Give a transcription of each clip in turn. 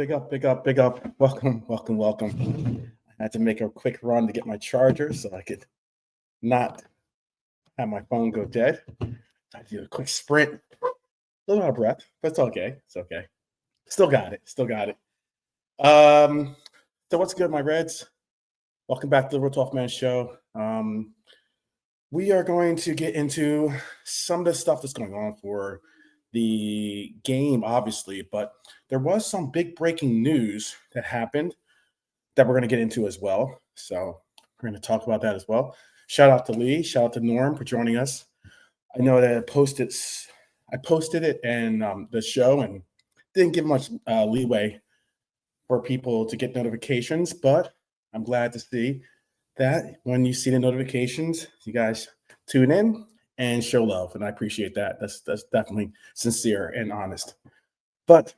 big up, big up, big up. Welcome, welcome, welcome. I had to make a quick run to get my charger so I could not have my phone go dead. I do a quick sprint. A little out of breath, but it's okay. It's okay. Still got it. Still got it. So what's good, my Reds? Welcome back to the Real 12 Man Show. We are going to get into some of the stuff that's going on for the game, obviously, but there was some big breaking news that happened that we're going to get into as well. So we're going to talk about that as well. Shout out to Lee, shout out to Norm for joining us. I know that I posted it in the show and didn't give much leeway for people to get notifications, but I'm glad to see that when you see the notifications, you guys tune in and show love, and I appreciate that. That's definitely sincere and honest. But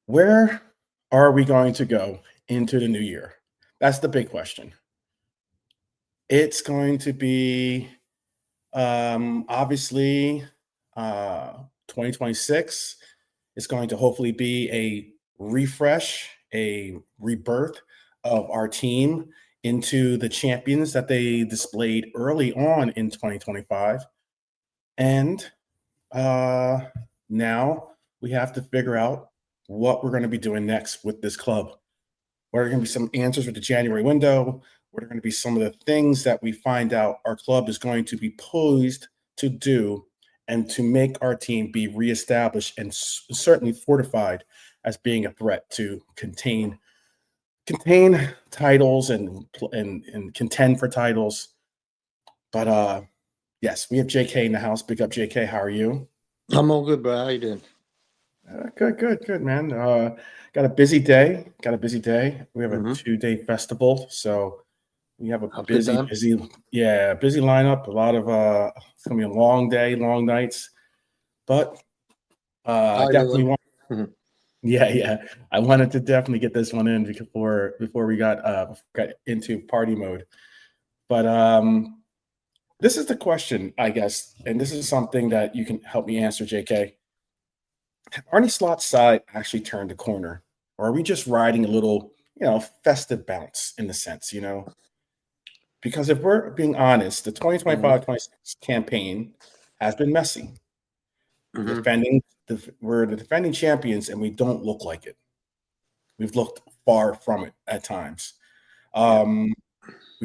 where are we going to go into the new year? That's the big question. It's going to be obviously 2026 is going to hopefully be a refresh, a rebirth of our team into the champions that they displayed early on in 2025. And now we have to figure out what we're going to be doing next with this club. What are going to be some answers with the January window? What are going to be some of the things that we find out our club is going to be poised to do and to make our team be reestablished and certainly fortified as being a threat to contain titles and contend for titles. But yes, we have JK in the house. Big up, JK. How are you? I'm all good, bro. How you doing? Good, man. Got a busy day. We have a 2-day festival, so we have a busy lineup. A lot of it's gonna be a long day, long nights, but definitely want. Yeah. I wanted to definitely get this one in before we got into party mode. But this is the question, I guess, and this is something that you can help me answer, JK. Have Arne Slot's side actually turned a corner, or are we just riding a little, festive bounce in the sense, Because if we're being honest, the 2025-26 campaign has been messy. We're the defending champions, and we don't look like it. We've looked far from it at times. We've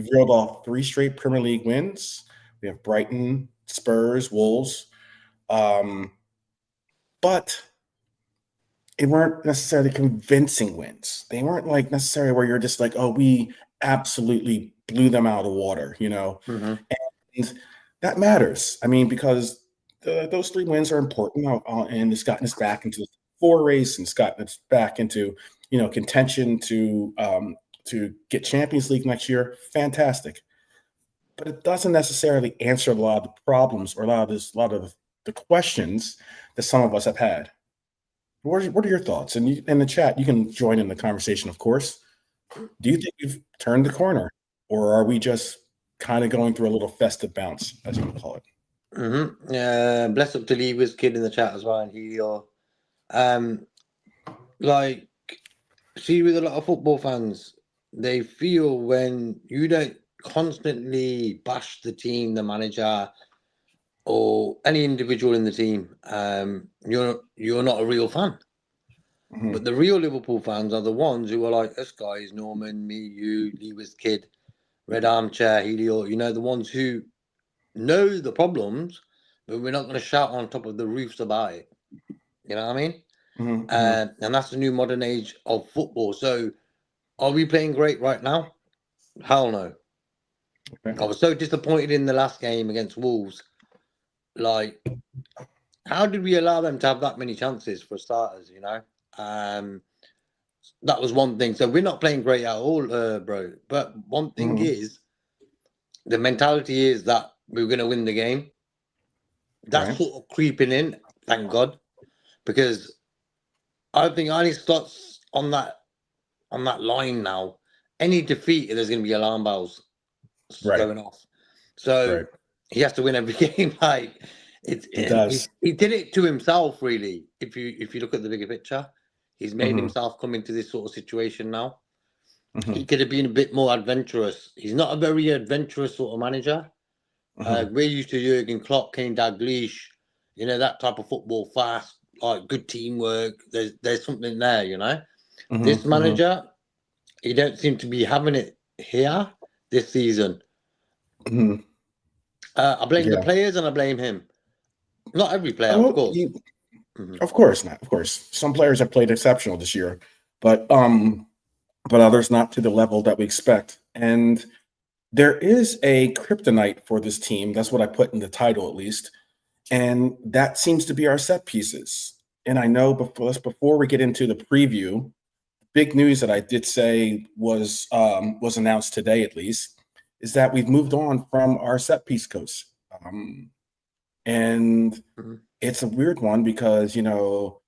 reeled off 3 straight Premier League wins. We have Brighton, Spurs, Wolves. But it weren't necessarily convincing wins. They weren't like necessarily where you're just like, oh, we absolutely blew them out of the water, And that matters. I mean, because those 3 wins are important, and it's gotten us back into the 4 race, and it's gotten us back into, contention to get Champions League next year. Fantastic. But it doesn't necessarily answer a lot of the problems or a lot of the questions that some of us have had. What are your thoughts? And in the chat, you can join in the conversation, of course. Do you think we've turned the corner, or are we just kind of going through a little festive bounce, as you would call it? Bless up to Lever's kid in the chat as well, and Helio. See, with a lot of football fans, they feel when you don't constantly bash the team, the manager, or any individual in the team, you're not a real fan. But the real Liverpool fans are the ones who are like us guys, Norman, me, you, Lever's kid, Red Armchair, Helio, the ones who know the problems, but we're not going to shout on top of the roofs about it. You know what I mean? And that's the new modern age of football. So are we playing great right now? Hell no. Okay. I was so disappointed in the last game against Wolves. Like, how did we allow them to have that many chances for starters, That was one thing. So we're not playing great at all, bro. But one thing is, the mentality is that we're going to win the game. That's sort of creeping in, thank God. Because I think Arne Slot's on that line now. Any defeat, there's going to be alarm bells going off. So he has to win every game. He does. He did it to himself, really. If you look at the bigger picture, he's made himself come into this sort of situation now. He could have been a bit more adventurous. He's not a very adventurous sort of manager. We're used to Jurgen Klopp, Kane Dalglish, you know, that type of football, fast, like good teamwork. There's something there, you know. This manager, he don't seem to be having it here this season. I blame the players and I blame him. Not every player, of course. Of course not. Of course, some players have played exceptional this year, but others not to the level that we expect. And there is a kryptonite for this team. That's what I put in the title, at least, and that seems to be our set pieces. And I know before we get into the preview, big news that I did say was announced today, at least, is that we've moved on from our set piece coach. And it's a weird one because, you know,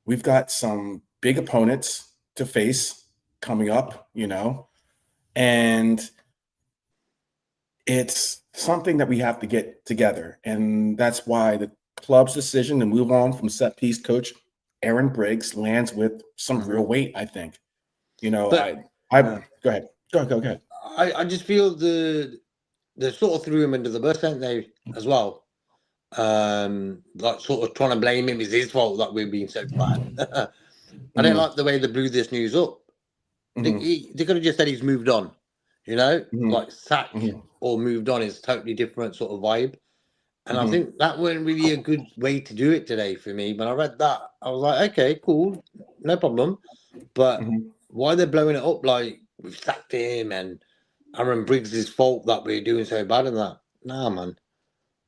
we've got some big opponents to face coming up, you know, and it's something that we have to get together. And that's why the club's decision to move on from set piece coach Aaron Briggs lands with some real weight, I think. You know, go ahead. Go ahead. I just feel they sort of threw him under the bus, didn't they, as well? Like sort of trying to blame him. It's his fault that we're being so bad. I don't like the way they blew this news up. They could have just said he's moved on, you know, like sacked or moved on is totally different sort of vibe. And I think that wasn't really a good way to do it today for me. When I read that, I was like, okay, cool, no problem. But why they're blowing it up like we've sacked him and Aaron Briggs' fault that we're doing so bad in that? Nah, man.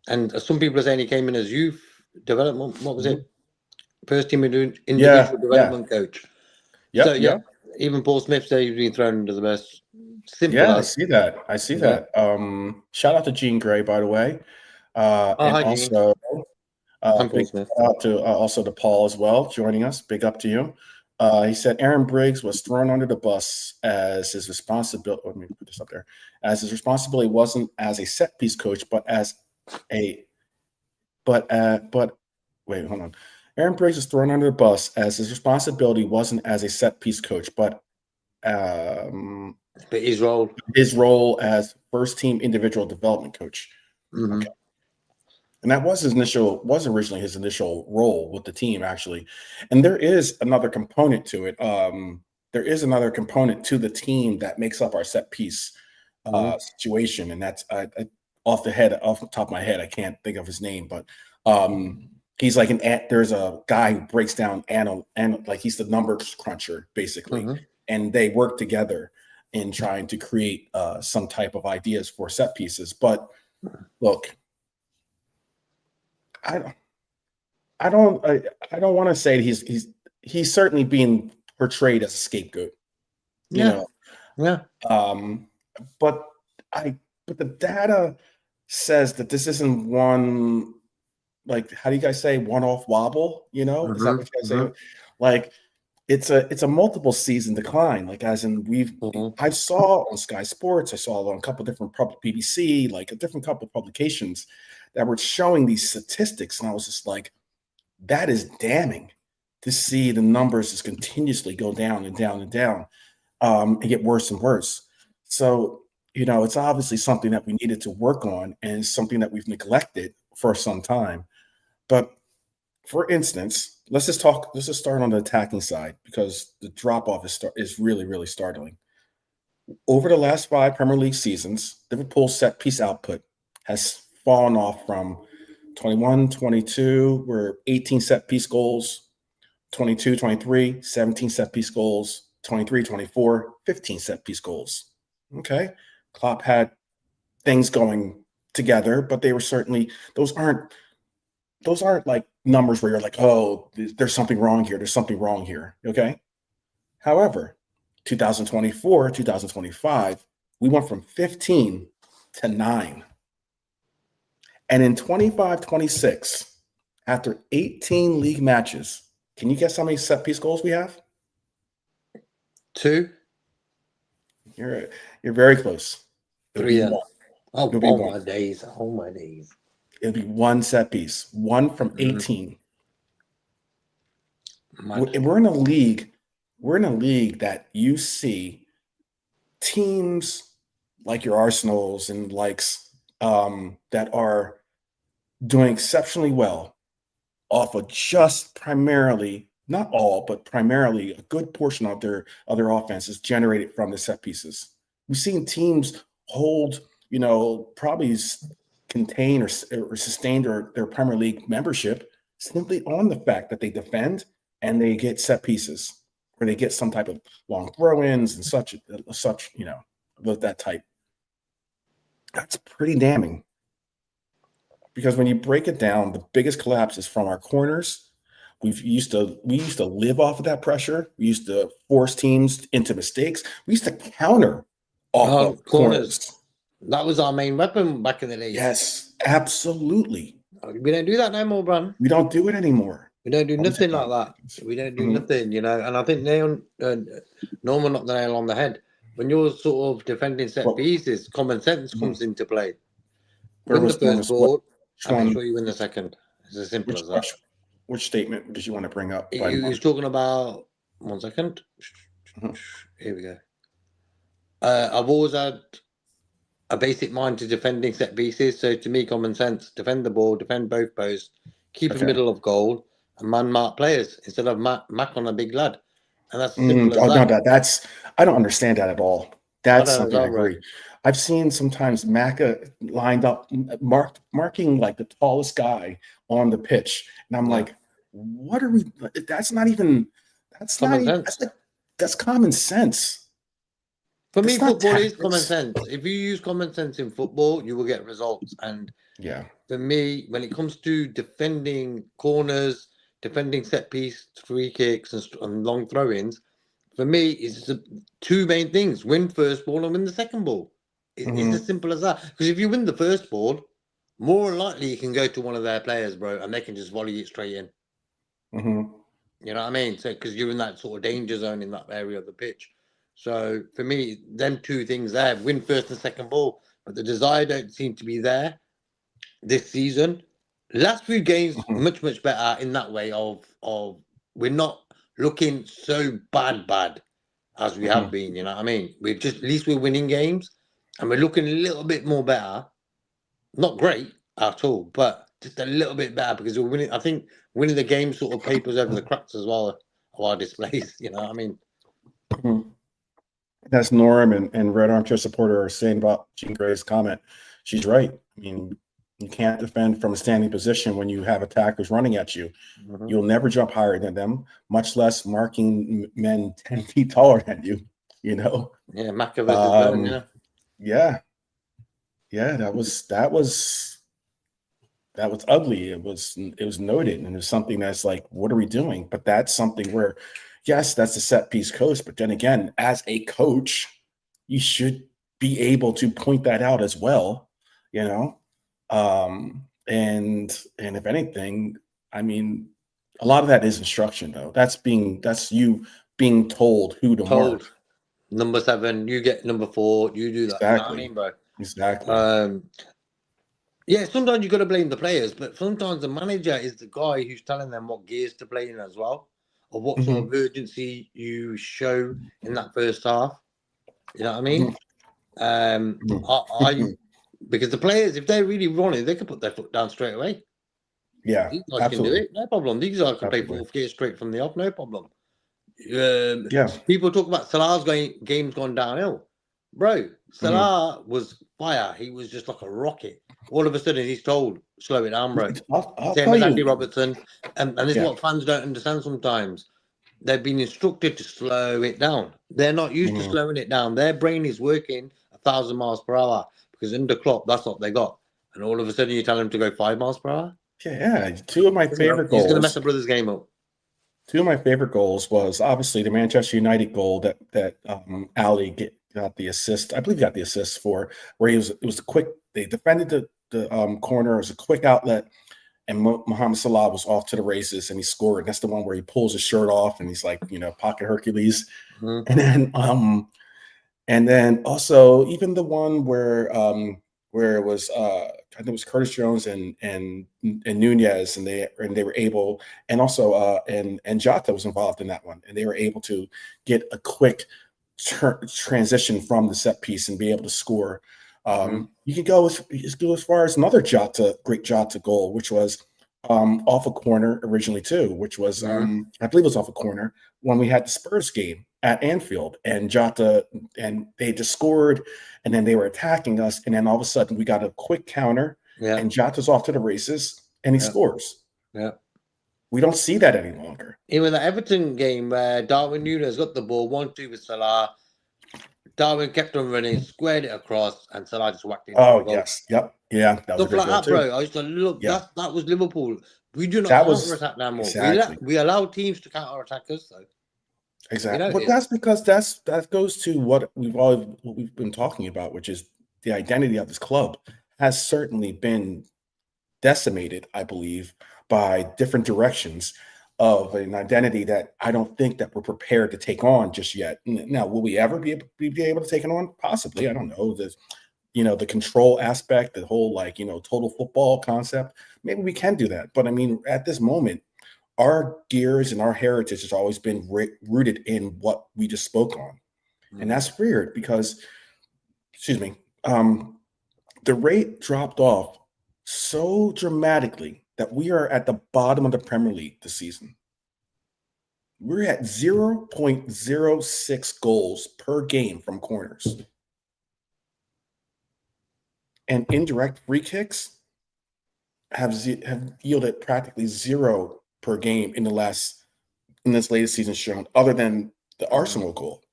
And some people are saying he came in as youth development. What was it? First team individual development coach. So even Paul Smith said he's been thrown under the bus. Simple. Yeah, I see that. Shout out to Jean Gray, by the way. And hi, also, big shout out to also to Paul as well, joining us. Big up to you. He said Aaron Briggs was thrown under the bus as his responsibility. Let me put this up there. As his responsibility wasn't as a set piece coach, but as a wait, hold on. Aaron Briggs was thrown under the bus as his responsibility wasn't as a set piece coach, but his role as first team individual development coach. Okay. And that was originally his initial role with the team, actually. And there is another component to it. There is another component to the team that makes up our set piece situation, and that's off the top of my head, I can't think of his name, but he's like there's a guy who breaks down and like he's the numbers cruncher basically, and they work together in trying to create some type of ideas for set pieces. But look, I don't want to say he's certainly being portrayed as a scapegoat, you know. But the data says that this isn't one, like, how do you guys say, one-off wobble? You know, is that what you guys say? Like, it's a multiple season decline. Like, as in I saw on Sky Sports, I saw on a couple different BBC, like a different couple of publications that were showing these statistics, and I was just like, that is damning to see the numbers just continuously go down and down and down, and get worse and worse. So, you know, it's obviously something that we needed to work on and something that we've neglected for some time. But for instance, let's just start on the attacking side, because the drop-off is really, really startling. Over the last 5 Premier League seasons, Liverpool's set piece output has fallen off from 21-22, where 18 set piece goals, 22-23, 17 set piece goals, 23-24, 15 set piece goals. Okay. Klopp had things going together, but they were certainly, those aren't like numbers where you're like, oh, there's something wrong here. There's something wrong here. Okay. However, 2024, 2025, we went from 15 to 9. And in 25-26, after 18 league matches, can you guess how many set piece goals we have? 2. You're very close. 3. Oh, my days. Oh my days. It'll be one set piece, one from 18. We're in a league. We're in a league that you see teams like your Arsenals and likes that are doing exceptionally well off of just primarily, not all, but primarily a good portion of their offense is generated from the set pieces. We've seen teams hold, probably contain or sustain their Premier League membership simply on the fact that they defend and they get set pieces, or they get some type of long throw-ins and such, with that type. That's pretty damning. Because when you break it down, the biggest collapse is from our corners. We used to live off of that pressure. We used to force teams into mistakes. We used to counter off of corners. That was our main weapon back in the day. Yes, absolutely. We don't do that no more, Bran. We don't do it anymore. We don't do nothing like that. We don't do nothing, And I think Norman knocked the nail on the head. When you're sort of defending set pieces, common sense comes into play. Win the first ball, and make sure you win the second. It's as simple as that. Which statement did you want to bring up? He was talking about, 1 second. Here we go. I've always had a basic mind to defending set pieces. So to me, common sense, defend the ball, defend both posts, keep the middle of goal, and man-mark players instead of mac on a big lad. And that's simple as that. No, that's I don't understand that at all. That's something I agree. Right. I've seen sometimes Maka lined up, marking like the tallest guy on the pitch, and I'm like, "What are we? That's not even. That's common sense. That's common sense." For me, football is common sense. If you use common sense in football, you will get results. And for me, when it comes to defending corners, defending set piece, free kicks, and long throw-ins, for me, it's the two main things: win first ball and win the second ball. It's as simple as that. Because if you win the first ball, more likely you can go to one of their players, bro, and they can just volley it straight in. You know what I mean? So because you're in that sort of danger zone in that area of the pitch. So for me, them two things there: win first and second ball. But the desire don't seem to be there this season. Last few games, much better in that way. Of we're not looking so bad as we have been. You know what I mean? We're just at least we're winning games. And we're looking a little bit more better. Not great at all, but just a little bit better because we're winning. I think winning the game sort of papers over the cracks as well of our displays. You know what I mean? That's Norm and Red Armchair Supporter are saying about Jean Gray's comment. She's right. I mean, you can't defend from a standing position when you have attackers running at you. You'll never jump higher than them, much less marking men 10 feet taller than you, Yeah, Machiavelli. Yeah, that was ugly. It was noted, and it's something that's like, what are we doing? But that's something where, yes, that's a set piece coach. But then again, as a coach, you should be able to point that out as well, And if anything, I mean, a lot of that is instruction, though. That's you being told who to mark. Number 7, you get number 4, you do that. Exactly. You know what I mean, bro? Exactly. Yeah, sometimes you got to blame the players, but sometimes the manager is the guy who's telling them what gears to play in as well, or what sort of urgency you show in that first half. You know what I mean? Because the players, if they really want it, they can put their foot down straight away. Yeah, these guys can do it, no problem. These guys can play fourth gear straight from the off, no problem. People talk about Salah's game's gone downhill, bro. Salah was fire. He was just like a rocket. All of a sudden, he's told, "Slow it down, bro." Same as Andy Robertson, and this is what fans don't understand sometimes. They've been instructed to slow it down. They're not used to slowing it down. Their brain is working 1,000 miles per hour because under Klopp, that's what they got. And all of a sudden, you tell them to go 5 miles per hour. Yeah, two of my favorite goals. He's going to mess the brother's game up. Two of my favorite goals was obviously the Manchester United goal that Ali got the assist. I believe he got the assist for, where it was quick. They defended the corner. It was a quick outlet, and Mohamed Salah was off to the races, and he scored. That's the one where he pulls his shirt off, and he's like, pocket Hercules. And then also even the one where where it was I think it was Curtis Jones and Nunez, and they were able, and also and Jota was involved in that one, and they were able to get a quick transition from the set piece and be able to score. You can go as far as another great Jota goal, which was off a corner originally too, which was I believe it was off a corner when we had the Spurs game at Anfield, and Jota, and they just scored, and then they were attacking us, and then all of a sudden we got a quick counter, and Jota's off to the races, and he scores. Yeah. We don't see that any longer. Even the Everton game where Darwin Núñez got the ball, 1-2 with Salah. Darwin kept on running, squared it across, and Salah just whacked it. Oh, yes. Yep. Yeah. That was stuff like that, bro. I used to look, that was Liverpool. We do not counter-attack now more. Exactly. We allow teams to counter-attack us, though. Exactly. But that's because that goes to what we've been talking about, which is the identity of this club has certainly been decimated, I believe, by different directions of an identity that I don't think that we're prepared to take on just yet. Now, will we ever be able to take it on? Possibly. I don't know. The control aspect, the whole total football concept. Maybe we can do that. But I mean, at this moment, our gears and our heritage has always been rooted in what we just spoke on. And that's weird because, the rate dropped off so dramatically that we are at the bottom of the Premier League this season. We're at 0.06 goals per game from corners. And indirect free kicks have yielded practically 0 per game in this latest season shown, other than the Arsenal goal.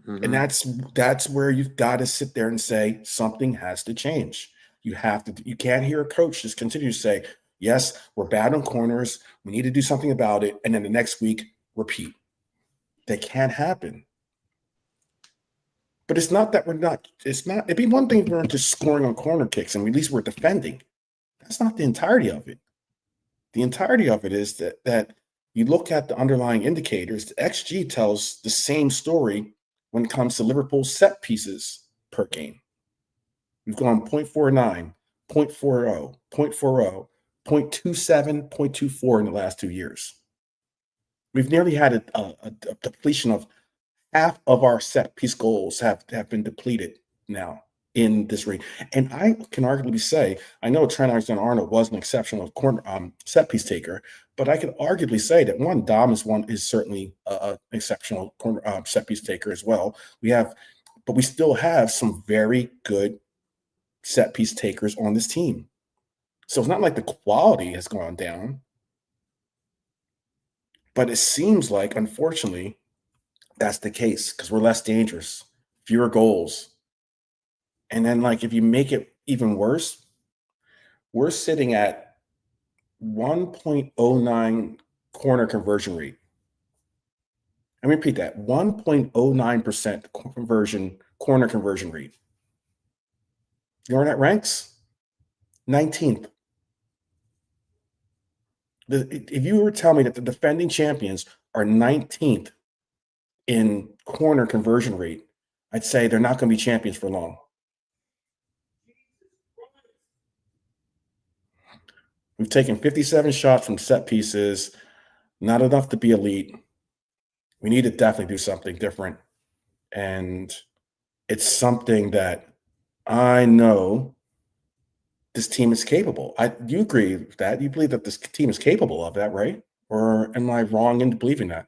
And that's where you've got to sit there and say something has to change. You can't hear a coach just continue to say, yes, we're bad on corners, we need to do something about it, and then the next week repeat. That can't happen. But it's not that it'd be one thing if we're just scoring on corner kicks and at least we're defending. That's not the entirety of it. The entirety of it is that you look at the underlying indicators, the XG tells the same story when it comes to Liverpool's set pieces per game. We've gone 0.49, 0.40, 0.40, 0.27, 0.24 in the last 2 years. We've nearly had a depletion of half of our set piece goals have been depleted now in this rate. And I can arguably say, I know Trent Alexander-Arnold was an exceptional set piece taker, but I could arguably say that Dom is certainly an exceptional set piece taker as well. But we still have some very good set piece takers on this team. So it's not like the quality has gone down, but it seems like, unfortunately, that's the case because we're less dangerous, fewer goals. And then, if you make it even worse, we're sitting at 1.09 corner conversion rate. Let me repeat that, 1.09% corner conversion rate. You know where that ranks? 19th. If you were telling me that the defending champions are 19th in corner conversion rate, I'd say they're not going to be champions for long. We've taken 57 shots from set pieces, not enough to be elite. We need to definitely do something different. And it's something that I know this team is capable. You agree with that? You believe that this team is capable of that, right? Or am I wrong in believing that?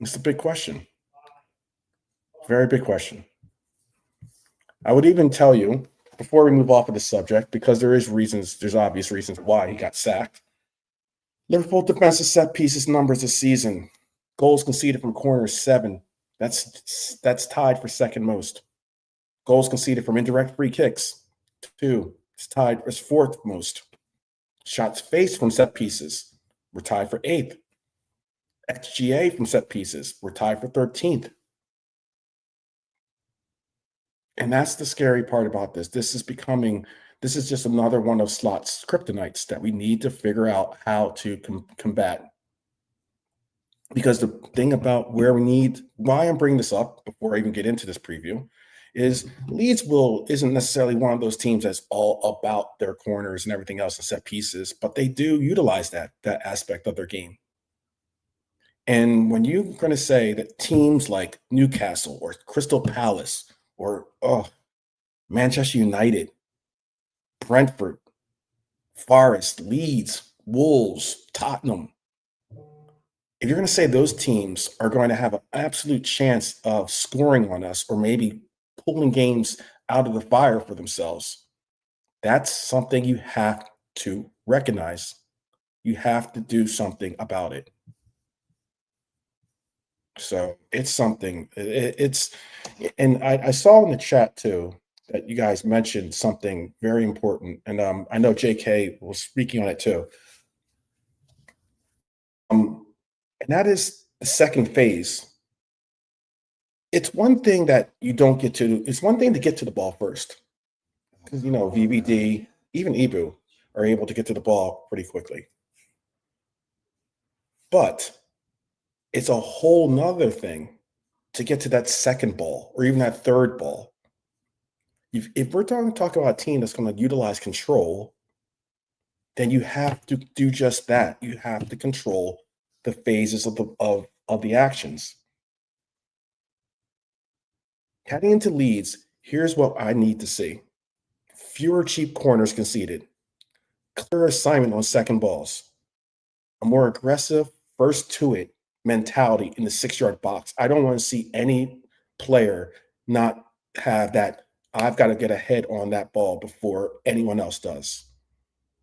It's a big question. Very big question. I would even tell you, before we move off of this subject, because there's obvious reasons why he got sacked. Liverpool defensive set pieces numbers this season. Goals conceded from corners, 7. That's tied for second most. Goals conceded from indirect free kicks, 2. It's tied as 4th most. Shots faced from set pieces, we're tied for 8th. XGA from set pieces, we're tied for 13th. And that's the scary part about this. This is just another one of Slot's kryptonites that we need to figure out how to combat. Because the thing about why I'm bringing this up before I even get into this preview is Leeds isn't necessarily one of those teams that's all about their corners and everything else and set pieces, but they do utilize that aspect of their game. And when you're going to say that teams like Newcastle or Crystal Palace or Manchester United, Brentford, Forest, Leeds, Wolves, Tottenham, if you're going to say those teams are going to have an absolute chance of scoring on us or maybe pulling games out of the fire for themselves, that's something you have to recognize. You have to do something about it. So it's something. And I saw in the chat too that you guys mentioned something very important, and I know JK was speaking on it too. And that is the second phase. It's one thing that you don't get to. It's one thing to get to the ball first, because VVD, even Ibu, are able to get to the ball pretty quickly. But it's a whole nother thing to get to that second ball or even that third ball. If we're talking about a team that's going to utilize control, then you have to do just that. You have to control the phases of the actions. Heading into Leeds, here's what I need to see: fewer cheap corners conceded, clear assignment on second balls, a more aggressive first to it mentality in the 6-yard box. I don't want to see any player not have that. I've got to get ahead on that ball before anyone else does.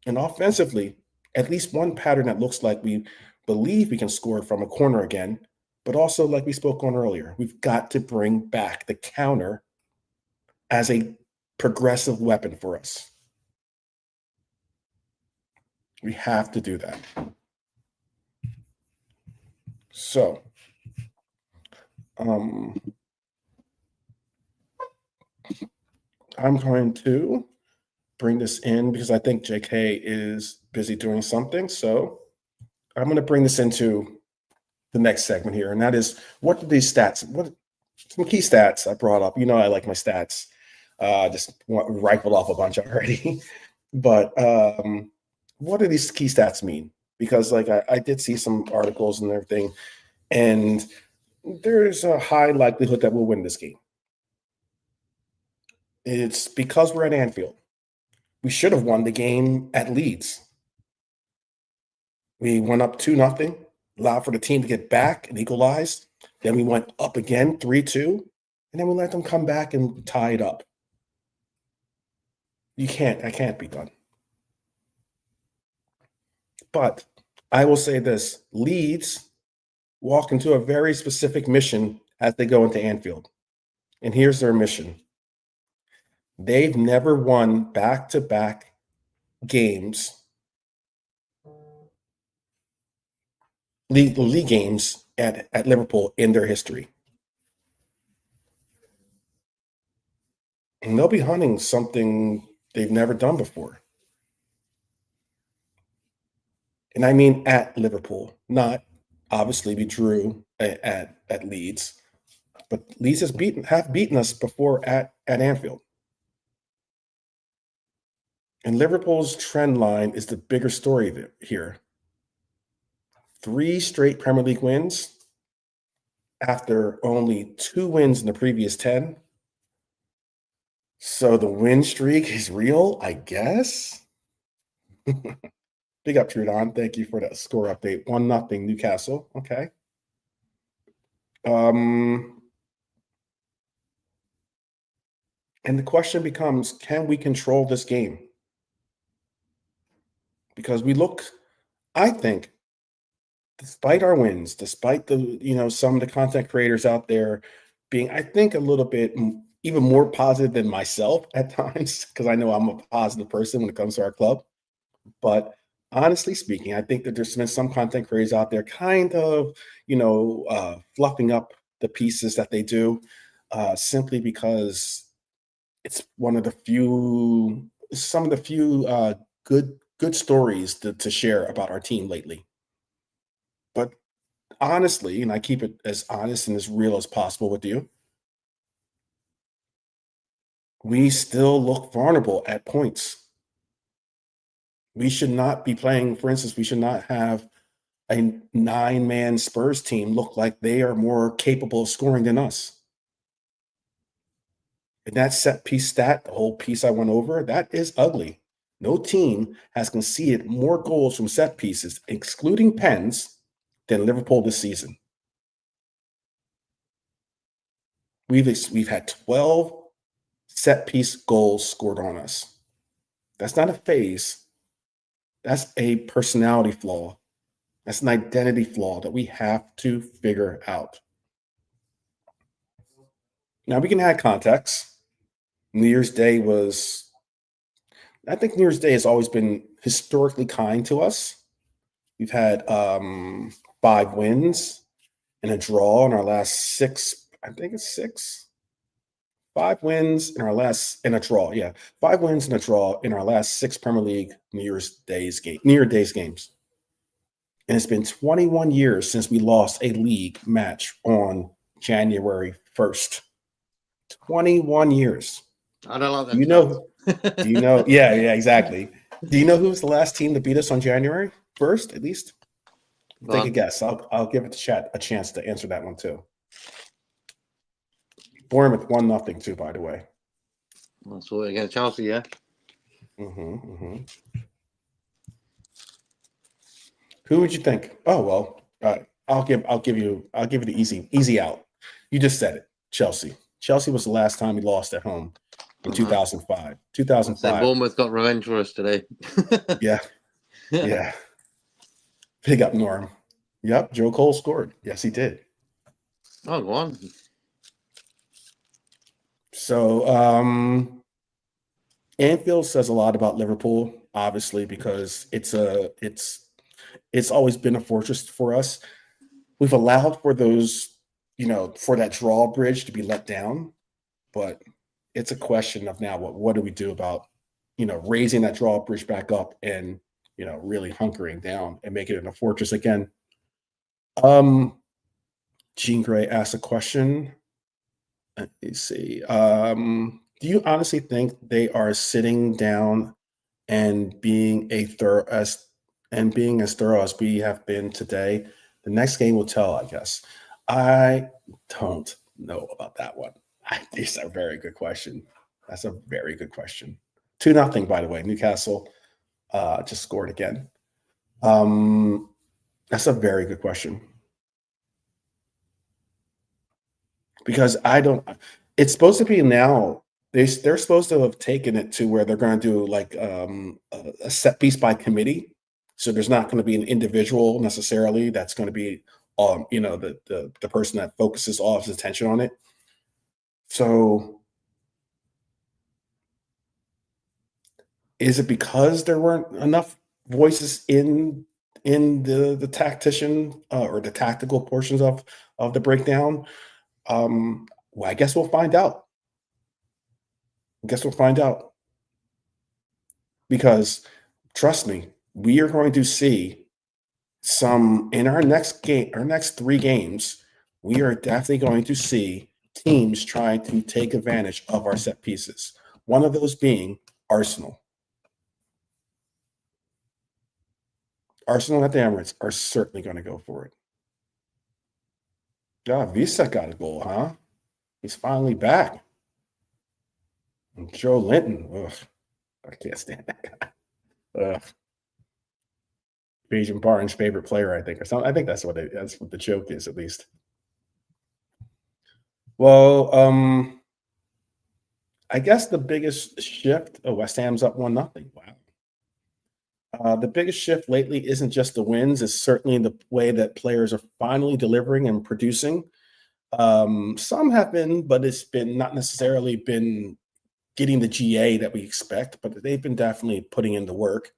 And offensively, at least one pattern that looks like we believe we can score from a corner again, but also like we spoke on earlier, we've got to bring back the counter as a progressive weapon for us. We have to do that. So, I'm going to bring this in because I think JK is busy doing something. So I'm going to bring this into the next segment here, and that is, what do these stats, some key stats I brought up. I like my stats. Just rifled off a bunch already. But what do these key stats mean? Because I did see some articles and everything, and there's a high likelihood that we'll win this game. It's because we're at Anfield. We should have won the game at Leeds. We went up 2-0, allowed for the team to get back and equalize. Then we went up again 3-2, and then we let them come back and tie it up. I can't be done. But I will say this: Leeds walk into a very specific mission as they go into Anfield. And here's their mission. They've never won back-to-back games, league games at Liverpool in their history. And they'll be hunting something they've never done before. And I mean at Liverpool, not obviously we drew at Leeds, but Leeds have beaten us before at Anfield. And Liverpool's trend line is the bigger story here. 3 straight Premier League wins after only 2 wins in the previous 10. So the win streak is real, I guess. Big up, Trudon. Thank you for that score update. 1-0 Newcastle. Okay. And the question becomes, can we control this game? Because I think, despite our wins, despite some of the content creators out there being, I think, a little bit even more positive than myself at times, because I know I'm a positive person when it comes to our club. But honestly speaking, I think that there's been some content creators out there kind of, fluffing up the pieces that they do, simply because it's some of the few good stories to share about our team lately. But honestly, and I keep it as honest and as real as possible with you, we still look vulnerable at points. We should not be playing, for instance, we should not have a 9-man Spurs team look like they are more capable of scoring than us. And that set piece stat, the whole piece I went over, that is ugly. No team has conceded more goals from set pieces, excluding pens, than Liverpool this season. We've had 12 set piece goals scored on us. That's not a phase. That's a personality flaw. That's an identity flaw that we have to figure out. Now we can add context. New Year's Day I think New Year's Day has always been historically kind to us. We've had 5 wins and a draw in our last 6. I think it's 6. 5 wins in our last, and a draw. Yeah, 5 wins and a draw in our last 6 Premier League New Year's Days games. And it's been 21 years since we lost a league match on January 1st. 21 years. I don't like that. Do you know? Yeah, exactly. Do you know who was the last team to beat us on January 1st, at least? Take a guess. I'll give it to chat a chance to answer that one too. Bournemouth 1-0 too, by the way. That's what against Chelsea, yeah. Who would you think? Oh well, I'll give you the easy out. You just said it. Chelsea. Chelsea was the last time we lost at home in 2005. 2005. Bournemouth got revenge for us today. Yeah. Big up, Norm. Yep, Joe Cole scored. Yes, he did. Oh, go on. So, Anfield says a lot about Liverpool, obviously, because it's always been a fortress for us. We've allowed for those, for that drawbridge to be let down, but it's a question of now what do we do about, raising that drawbridge back up and, really hunkering down and making it a fortress again. Jean Gray asked a question. Let me see. Do you honestly think they are sitting down and being as thorough as we have been today? The next game will tell, I guess. I don't know about that one. It's a very good question. That's a very good question. 2-0, by the way. Newcastle just scored again. That's a very good question. Because it's supposed to be now. They're supposed to have taken it to where they're going to do like a set piece by committee. So there's not going to be an individual necessarily that's going to be, the person that focuses all of his attention on it. So is it because there weren't enough voices in the tactician or the tactical portions of the breakdown? Well, I guess we'll find out. Because trust me, we are going to see some in our next 3 games. We are definitely going to see teams trying to take advantage of our set pieces. One of those being Arsenal. Arsenal at the Emirates are certainly going to go for it. Yeah, Visa got a goal, huh? He's finally back. And Joe Linton. Ugh, I can't stand that guy. Ugh. Beijing Barnes' favorite player, I think, or something. I think that's what the joke is, at least. Well, I guess the biggest shift. Oh, West Ham's up 1-0. Wow. The biggest shift lately isn't just the wins; it's certainly the way that players are finally delivering and producing. Some have been, but it's been not necessarily been getting the GA that we expect, but they've been definitely putting in the work.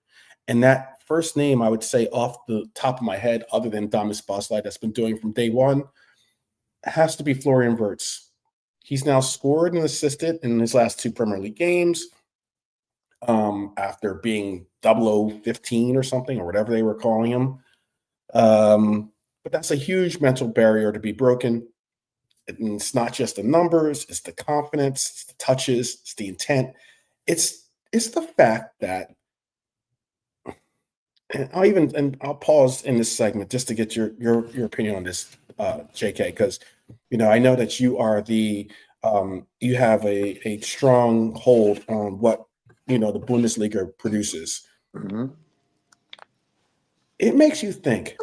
And that first name, I would say off the top of my head, other than Thomas Bosley, that's been doing from day one, has to be Florian Wirtz. He's now scored and assisted in his last 2 Premier League games after being 0015 or something, or whatever they were calling him. But But that's a huge mental barrier to be broken. And it's not just the numbers, it's the confidence, it's the touches, it's the intent. It's the fact that, and I'll pause in this segment just to get your opinion on this, JK, because I know that you are you have a strong hold on what the Bundesliga produces. Mm-hmm. It makes you think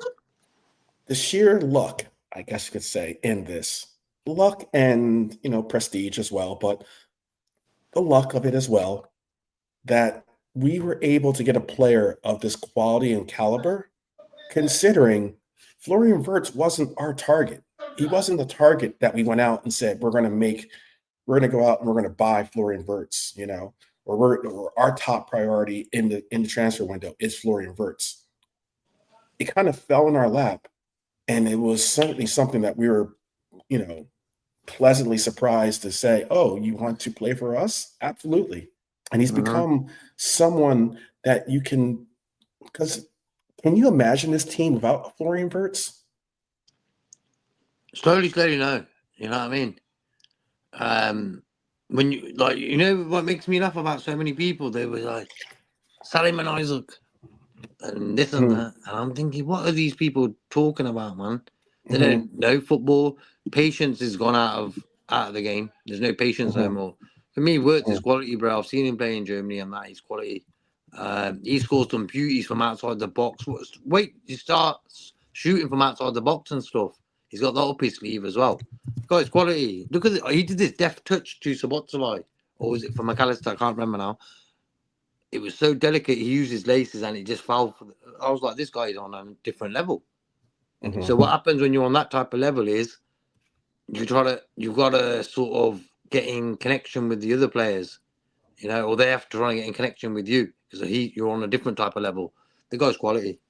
the sheer luck, I guess you could say, in this luck and prestige as well, but the luck of it as well, that we were able to get a player of this quality and caliber, considering Florian Wirtz wasn't our target. He wasn't the target that we went out and said we're going to go out and we're going to buy Florian Wirtz, or our top priority in the transfer window is Florian Wirtz. It kind of fell in our lap, and it was certainly something that we were, pleasantly surprised to say, "Oh, you want to play for us? Absolutely." And he's become someone that you can, because can you imagine this team without Florian Wirtz? Slowly, no. You know what I mean? When you what makes me laugh about so many people, they were like, Salim and Isaac and this and that. And I'm thinking, what are these people talking about, man? They don't know football. Patience has gone out of the game. There's no patience no more. For me, Wirtz is quality, bro. I've seen him play in Germany, and that is quality. He scores some beauties from outside the box. Wait, he starts shooting from outside the box and stuff. He's got that up his sleeve as well. Guys, quality. Look at it. He did this deft touch to Sabotzalai. Or was it for McAllister? I can't remember now. It was so delicate. He used his laces and it just fell. I was like, this guy is on a different level. So what happens when you're on that type of level is you've got to sort of get in connection with the other players, or they have to try and get in connection with you because you're on a different type of level. The guy's quality.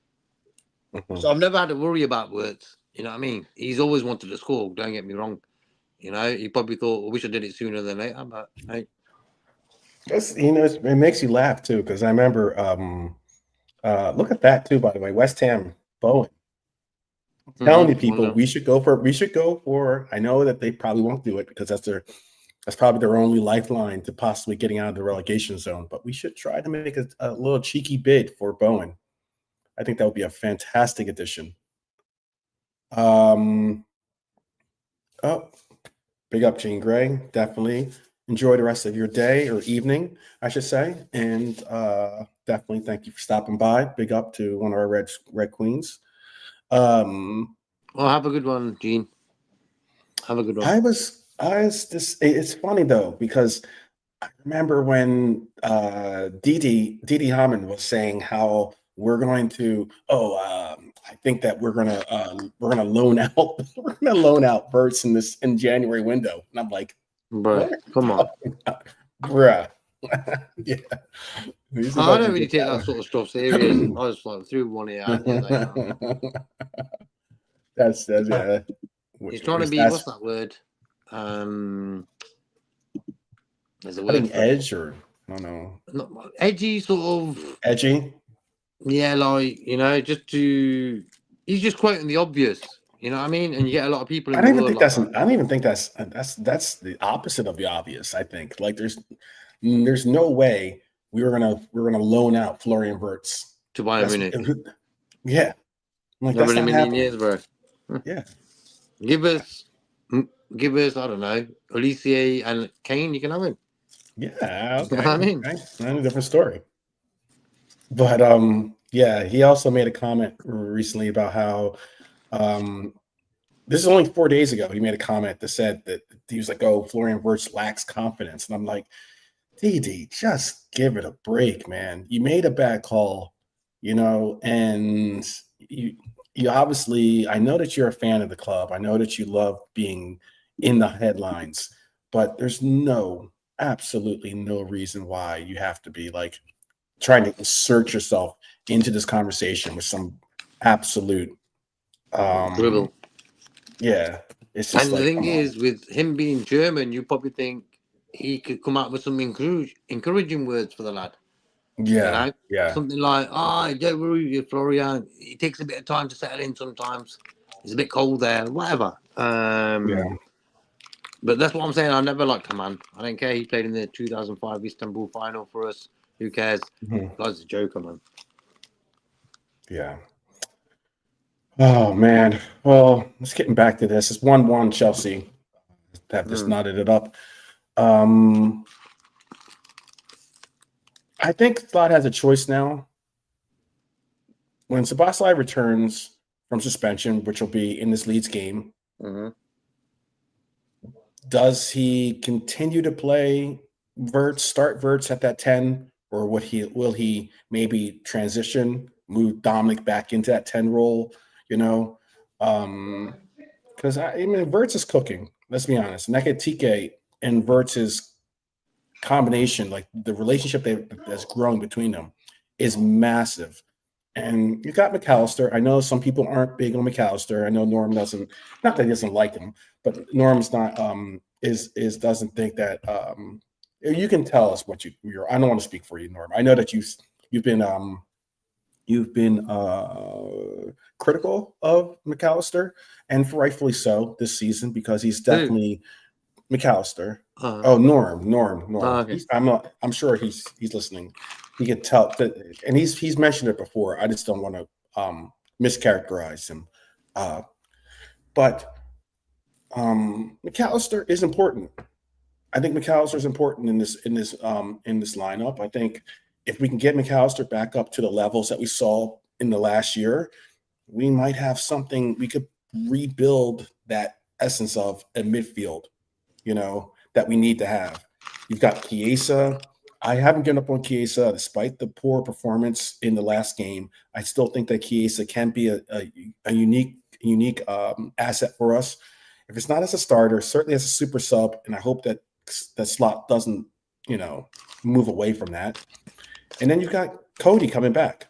So I've never had to worry about Wirtz. You know what I mean? He's always wanted to score. Don't get me wrong. He probably thought, I wish I did it sooner than later, but hey. It makes you laugh too, because I remember, look at that too, by the way, West Ham, Bowen. I'm telling you, people, we should go for. I know that they probably won't do it because that's probably their only lifeline to possibly getting out of the relegation zone. But we should try to make a little cheeky bid for Bowen. I think that would be a fantastic addition. Oh, big up, Jean Grey. Definitely enjoy the rest of your day or evening, I should say. And definitely thank you for stopping by. Big up to one of our Red Queens. Well, have a good one, Gene. Have a good one. It's funny though, because I remember when Didi Hamann was saying how we're going to, I think that we're gonna loan out Wirtz in January window. And I'm like, bro, come on. Bruh. Yeah. I don't really take that sort of stuff serious. I just like threw one here. That's yeah. He's trying to be, what's that word? There's a word for edge, or I don't know. Not, edgy, sort of. Edgy? Yeah, like, he's just quoting the obvious. You know what I mean? And you get a lot of people. I don't even think that's the opposite of the obvious. I think like there's no way we're gonna loan out Florian Wirtz to Bayern Munich. Yeah, like that's not happening. Years, bro. Yeah, give us I don't know, Olise and Kane. You can have him. Yeah, okay. You know what I mean, that's a different story. But yeah, he also made a comment recently about how this is only 4 days ago. He made a comment that said that he was like, "Oh, Florian Wirtz lacks confidence," and I'm like, "DD, just give it a break, man. You made a bad call, and you obviously. I know that you're a fan of the club. I know that you love being in the headlines, but there's absolutely no reason why you have to be like trying to insert yourself into this conversation with some absolute dribble." Yeah, it's just. And the thing is, with him being German, you probably think he could come out with some encouraging words for the lad. Yeah, yeah. Something like, don't worry, Florian. It takes a bit of time to settle in sometimes. it's a bit cold there, whatever. But that's what I'm saying. I never liked him, man. I don't care. He played in the 2005 Istanbul final for us. Who cares? Guy's a joker, man. Yeah. Oh, man. Well, let's getting back to this. It's 1-1 Chelsea. Have just knotted it up. I think Slot has a choice now. When Szoboszlai returns from suspension, which will be in this Leeds game, does he continue to play Wirtz, start Wirtz at that 10, or will he maybe transition, move Dominic back into that 10 role? Because Wirtz is cooking. Let's be honest. Ekitike and Wirtz's combination, like the relationship that's growing between them, is massive. And you got McAllister. I know some people aren't big on McAllister. I know Norm doesn't. Not that he doesn't like him, but Norm's not. Doesn't think that. You can tell us what you're. I don't want to speak for you, Norm. I know that you've been critical of McAllister, and rightfully so this season, because he's definitely McAllister. Norm. Okay. I'm sure he's listening. He can tell that, and he's mentioned it before. I just don't want to mischaracterize him. But McAllister is important. I think McAllister is important in this lineup. I think if we can get McAllister back up to the levels that we saw in the last year, we might have something. We could rebuild that essence of a midfield, that we need to have. You've got Chiesa. I haven't given up on Chiesa despite the poor performance in the last game. I still think that Chiesa can be a unique asset for us. If it's not as a starter, certainly as a super sub, and I hope that Slot doesn't, move away from that. And then you've got Cody coming back.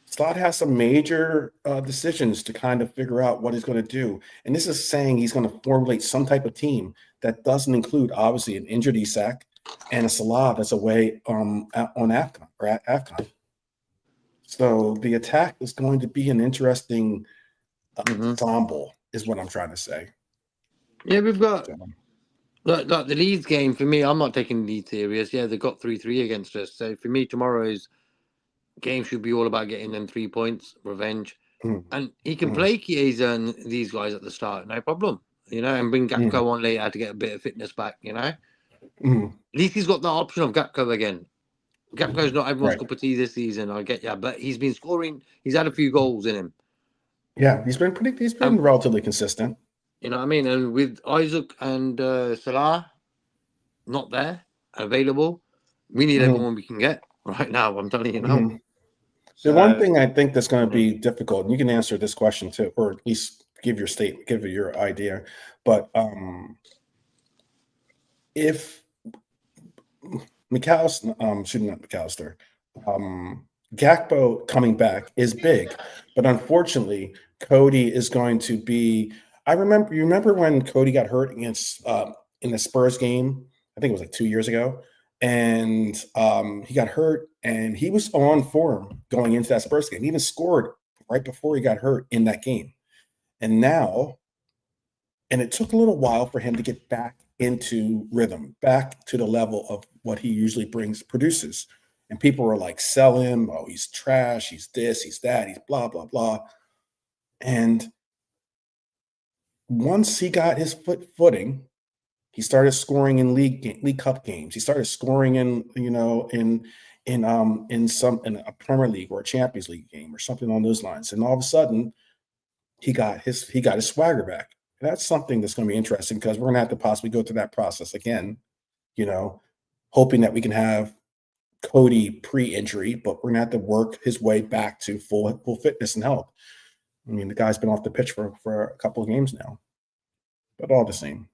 Slot has some major decisions to kind of figure out what he's going to do. And this is saying he's going to formulate some type of team that doesn't include, obviously, an injured Isak and a Salah that's away on AFCON. So the attack is going to be an interesting ensemble, is what I'm trying to say. Yeah, we've got like the Leeds game. For me, I'm not taking Leeds serious. Yeah, they got 3-3 against us. So for me, tomorrow's game should be all about getting them 3 points, revenge. And he can play Chiesa and these guys at the start, no problem. And bring Gakpo on later to get a bit of fitness back, At least he's got the option of Gakpo again. Gakpo's not everyone's cup of tea this season, I get you, but he's been scoring. He's had a few goals in him. Yeah, he's been relatively consistent. You know what I mean? And with Isaac and Salah not there, available, we need everyone we can get right now. I'm telling you now. The one thing I think that's going to be difficult, and you can answer this question too, or at least give your statement, give your idea. But if McAllister, Gakpo coming back is big, but unfortunately, Cody is going to be. You remember when Cody got hurt against in the Spurs game? I think it was like 2 years ago. And he got hurt, and he was on form going into that Spurs game. He even scored right before he got hurt in that game. And it took a little while for him to get back into rhythm, back to the level of what he usually produces. And people were like, sell him. Oh, he's trash. He's this, he's that, he's blah, blah, blah. And once he got his footing, he started scoring in League Cup games. He started scoring in a Premier League or a Champions League game or something on those lines. And all of a sudden, he got his swagger back. And that's something that's going to be interesting, because we're going to have to possibly go through that process again. Hoping that we can have Cody pre-injury, but we're going to have to work his way back to full fitness and health. I mean, the guy's been off the pitch for a couple of games now, but all the same.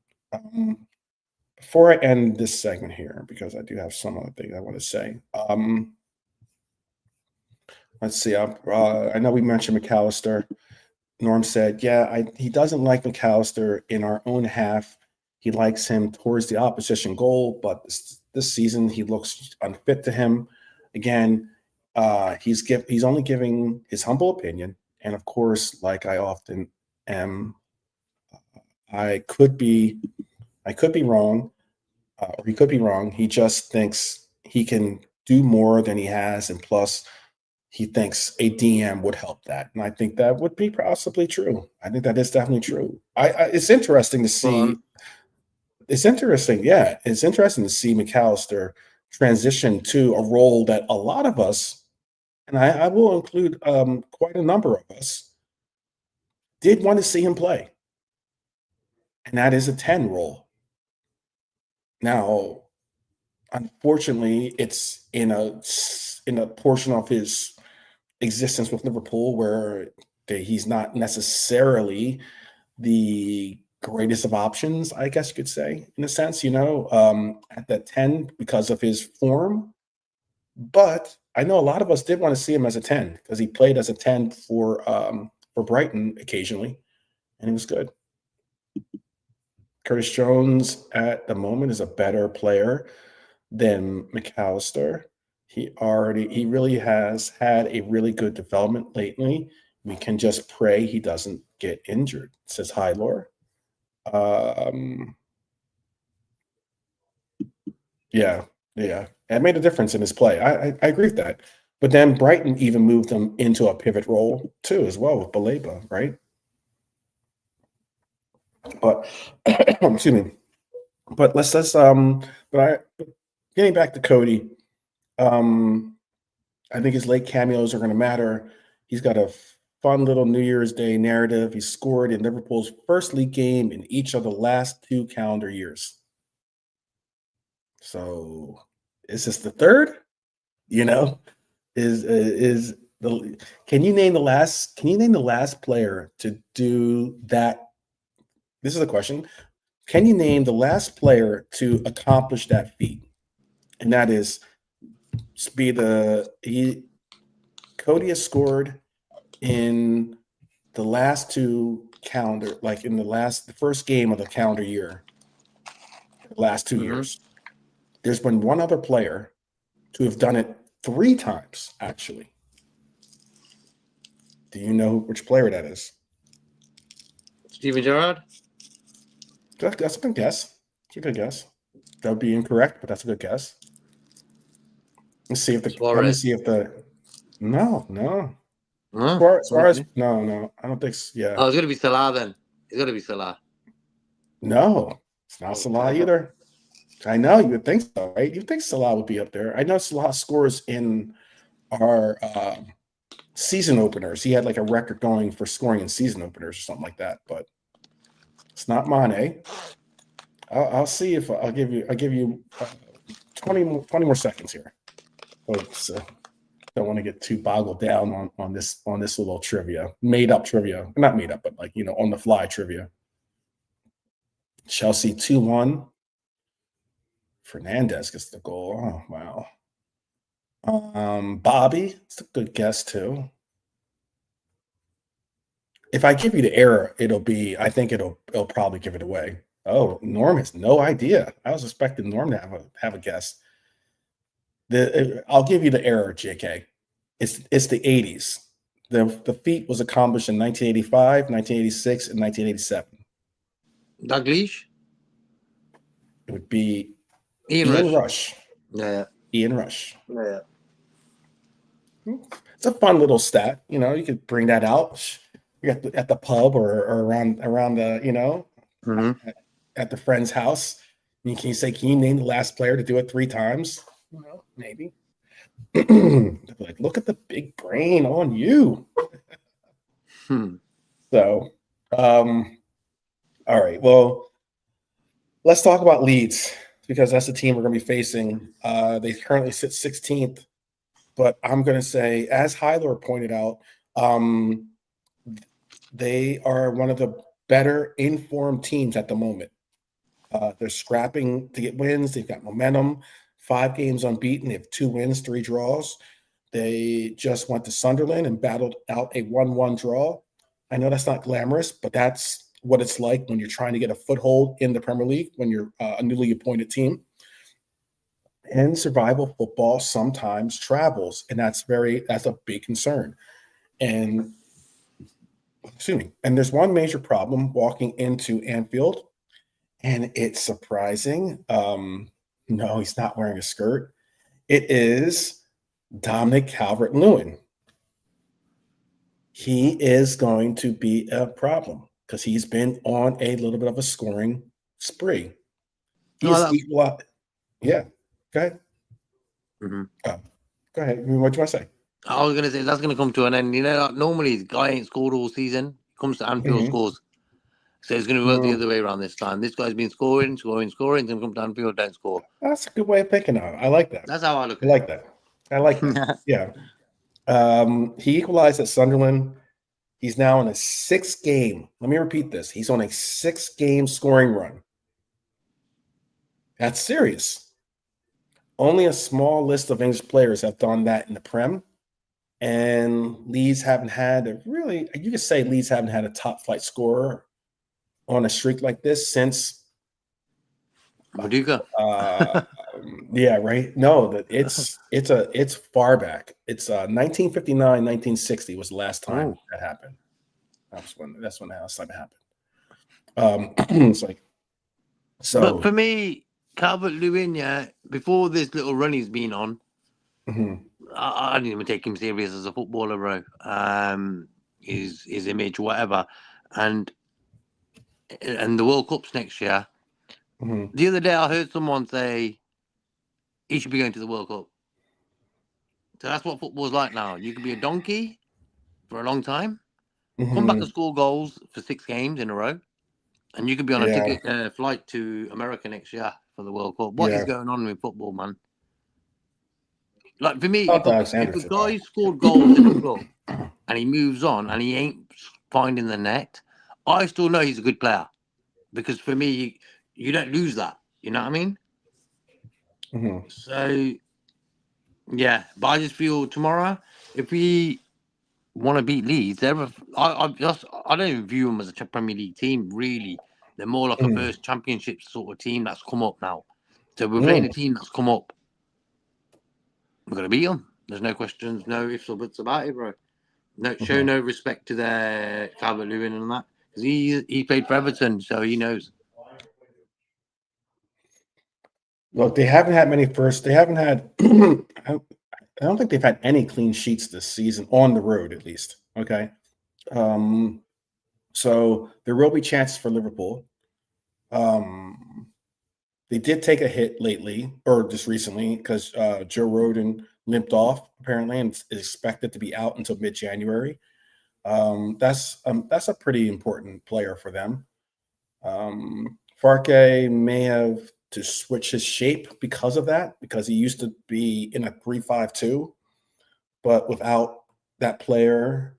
Before I end this segment here, because I do have some other things I want to say. Let's see. I know we mentioned McAllister. Norm said, he doesn't like McAllister in our own half. He likes him towards the opposition goal, but this season he looks unfit to him. Again, he's only giving his humble opinion. And of course, like I often I could be wrong, or he could be wrong. He just thinks he can do more than he has, and plus, he thinks a DM would help that, and I think that would be possibly true. I think that is definitely true. It's interesting to see. It's interesting, yeah. It's interesting to see McAllister transition to a role that a lot of us, and I will include quite a number of us, did want to see him play, and that is a 10 role. Now, unfortunately, it's in a portion of his existence with Liverpool where he's not necessarily the greatest of options, I guess you could say, in a sense, at that 10 because of his form. But I know a lot of us did want to see him as a 10 because he played as a 10 for Brighton occasionally, and he was good. Curtis Jones at the moment is a better player than McAllister. He really has had a really good development lately. We can just pray he doesn't get injured, says Hylor. Yeah. It made a difference in his play. I agree with that. But then Brighton even moved him into a pivot role too, as well with Baleba, right? But excuse me. But getting back to Cody, I think his late cameos are going to matter. He's got a fun little New Year's Day narrative. He scored in Liverpool's first league game in each of the last 2 calendar years. So, is this the third? Can you name the last player to do that? This is a question. Can you name the last player to accomplish that feat? And that is Cody has scored in the last 2 calendar, like in the first game of the calendar year, the last 2 years. There's been one other player to have done it 3 times, actually. Do you know which player that is? Steven Gerrard? That's a good guess. It's a good guess. That would be incorrect, but that's a good guess. Let me see if no. Suarez, no. I don't think so. Yeah. Oh, it's going to be Salah then. It's going to be Salah. No, it's not Salah either. I know you would think so, right? You think Salah would be up there. I know Salah scores in our season openers. He had like a record going for scoring in season openers or something like that, but it's not Mane. I'll see if I'll give you 20 more seconds here. Folks, don't want to get too boggled down on this little trivia, made up trivia, not made up, but like on the fly trivia. Chelsea 2-1. Fernandez gets the goal. Oh wow. Bobby, it's a good guess too. If I give you the error, I think it'll probably give it away. Oh, Norm has no idea. I was expecting Norm to have a guess. I'll give you the error, JK. It's the 80s. The feat was accomplished in 1985, 1986, and 1987. Dalglish? It would be Ian Rush. Yeah. Ian Rush. Yeah. It's a fun little stat. You could bring that out. You're at the pub or around the at the friend's house. And can you name the last player to do it 3 times? Well, maybe. Like, look at the big brain on you. So, all right. Well, let's talk about Leeds because that's the team we're going to be facing. They currently sit 16th, but I'm going to say, as Hylor pointed out, they are one of the better informed teams at the moment. They're scrapping to get wins. They've got momentum. 5 games unbeaten. They have 2 wins, 3 draws. They just went to Sunderland and battled out a 1-1 draw. I know that's not glamorous, but that's what it's like when you're trying to get a foothold in the Premier League, when you're a newly appointed team. And survival football sometimes travels, and that's a big concern. And Excuse me. And there's one major problem walking into Anfield, and it's surprising. No, he's not wearing a skirt. It is Dominic Calvert-Lewin. He is going to be a problem because he's been on a little bit of a scoring spree. He's equal. Yeah. Go ahead. Mm-hmm. Go ahead. What do you want to say? I was going to say that's going to come to an end. You know, like normally the guy ain't scored all season. Comes to Anfield, scores. So it's going to work the other way around this time. This guy's been scoring, then come to Anfield, don't score. That's a good way of thinking of it. I like that. That's how I look at it. I like that. I like that. Yeah. He equalized at Sunderland. He's now on a 6-game. Let me repeat this. He's on a 6-game scoring run. That's serious. Only a small list of English players have done that in the Prem. And Leeds haven't had you could say Leeds haven't had a top flight scorer on a streak like this since Maduka. Yeah, right. No, it's far back. It's 1959, 1960 was the last time that happened. That's when the last time it happened. It's like so. But for me, Calvert-Lewin, before this little run he's been on, I didn't even take him serious as a footballer, bro. His image, whatever, and the World Cup's next year. The other day, I heard someone say he should be going to the World Cup. So that's what football's like now. You could be a donkey for a long time, come back and score goals for 6 games in a row, and you could be on a ticket flight to America next year for the World Cup. What is going on with football, man? Like, for me, if a guy scored goals in a club and he moves on and he ain't finding the net, I still know he's a good player. Because for me, you don't lose that. You know what I mean? So, yeah. But I just feel tomorrow, if we want to beat Leeds, I don't even view them as a Premier League team, really. They're more like a first championship sort of team that's come up now. So we're playing a team that's come up. We're going to beat them. There's no questions, no ifs or buts about it, bro. No, show no respect to their Calvert-Lewin and that. Because he played for Everton, so he knows. Look, they haven't had many first. They haven't had. I don't think they've had any clean sheets this season on the road, at least. Okay, so there will be chances for Liverpool. They did take a hit lately, or just recently, because Joe Rodon limped off apparently, and is expected to be out until mid-January. That's a pretty important player for them. Farke may have to switch his shape because of that, because he used to be in a 3-5-2, but without that player,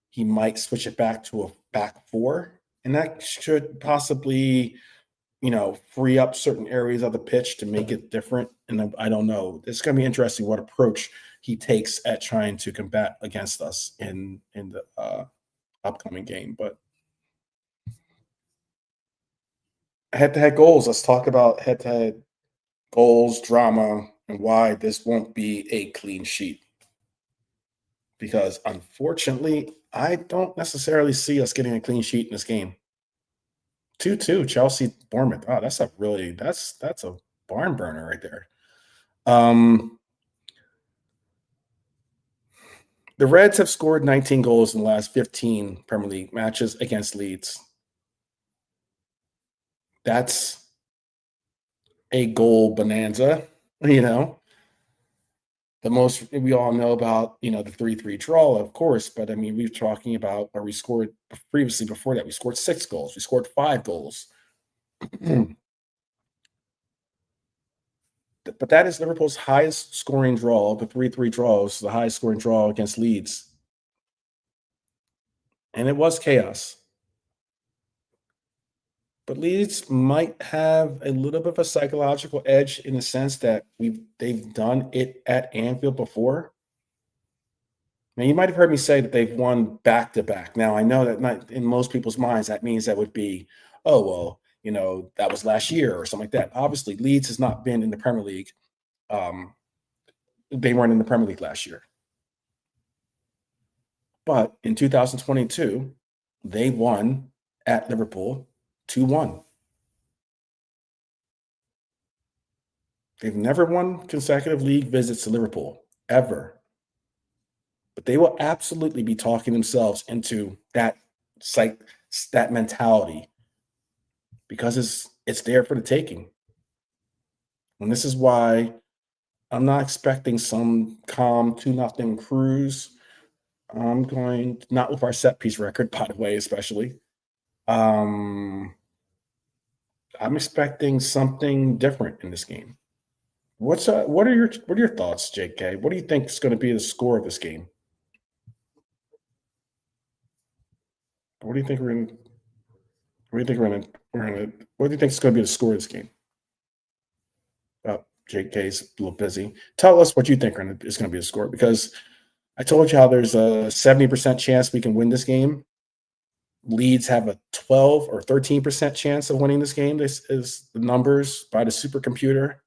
he might switch it back to a back 4, and that should possibly, free up certain areas of the pitch to make it different. And I don't know. It's going to be interesting what approach he takes at trying to combat against us in the upcoming game. But head-to-head goals. Let's talk about head-to-head goals, drama, and why this won't be a clean sheet. Because unfortunately, I don't necessarily see us getting a clean sheet in this game. 2-2, Chelsea, Bournemouth. Oh, that's a barn burner right there. The Reds have scored 19 goals in the last 15 Premier League matches against Leeds. That's a goal bonanza, The most we all know about, the 3-3 draw, of course, but I mean, we're talking about where we scored previously before that. We scored 6 goals. We scored 5 goals. But that is Liverpool's highest scoring draw. The 3-3 draws, the highest scoring draw against Leeds. And it was chaos. But Leeds might have a little bit of a psychological edge in the sense that they've done it at Anfield before. Now, you might have heard me say that they've won back-to-back. Now, I know that not in most people's minds, that means that would be, oh, well, that was last year or something like that. Obviously, Leeds has not been in the Premier League. They weren't in the Premier League last year. But in 2022, They won at Liverpool 2-1. They've never won consecutive league visits to Liverpool, ever. But they will absolutely be talking themselves into that mentality because it's there for the taking. And this is why I'm not expecting some calm 2-0 cruise. I'm going not with our set piece record, by the way, especially. I'm expecting something different in this game. What are your thoughts, JK? What do you think is going to be the score of this game? What do you think we're going to? What do you think What do you think is going to be the score of this game? JK's a little busy. Tell us what you think is going to be the score, because I told you how there's a 70% chance we can win this game. Leeds have a 12 or 13% chance of winning this game. This is the numbers by the supercomputer.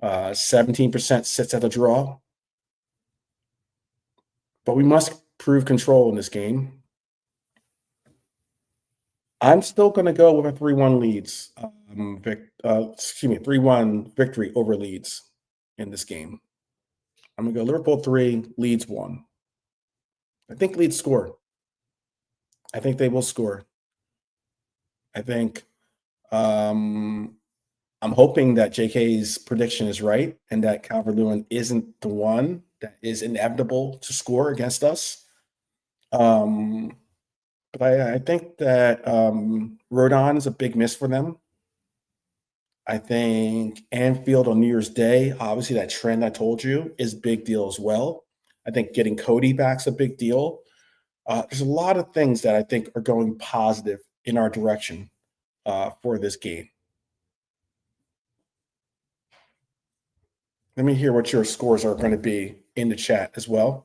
17% sits at a draw. But we must prove control in this game. I'm still going to go with a 3-1 Leeds. 3-1 victory over Leeds in this game. I'm going to go Liverpool 3, Leeds 1. I think Leeds score. I think they will score. I think I'm hoping that JK's prediction is right and that Calvert-Lewin isn't the one that is inevitable to score against us. But I think that Rodon is a big miss for them. I think Anfield on New Year's Day, obviously that trend I told you is a big deal as well. I think getting Cody back's a big deal. There's a lot of things that I think are going positive in our direction for this game. Let me hear what your scores are going to be in the chat as well.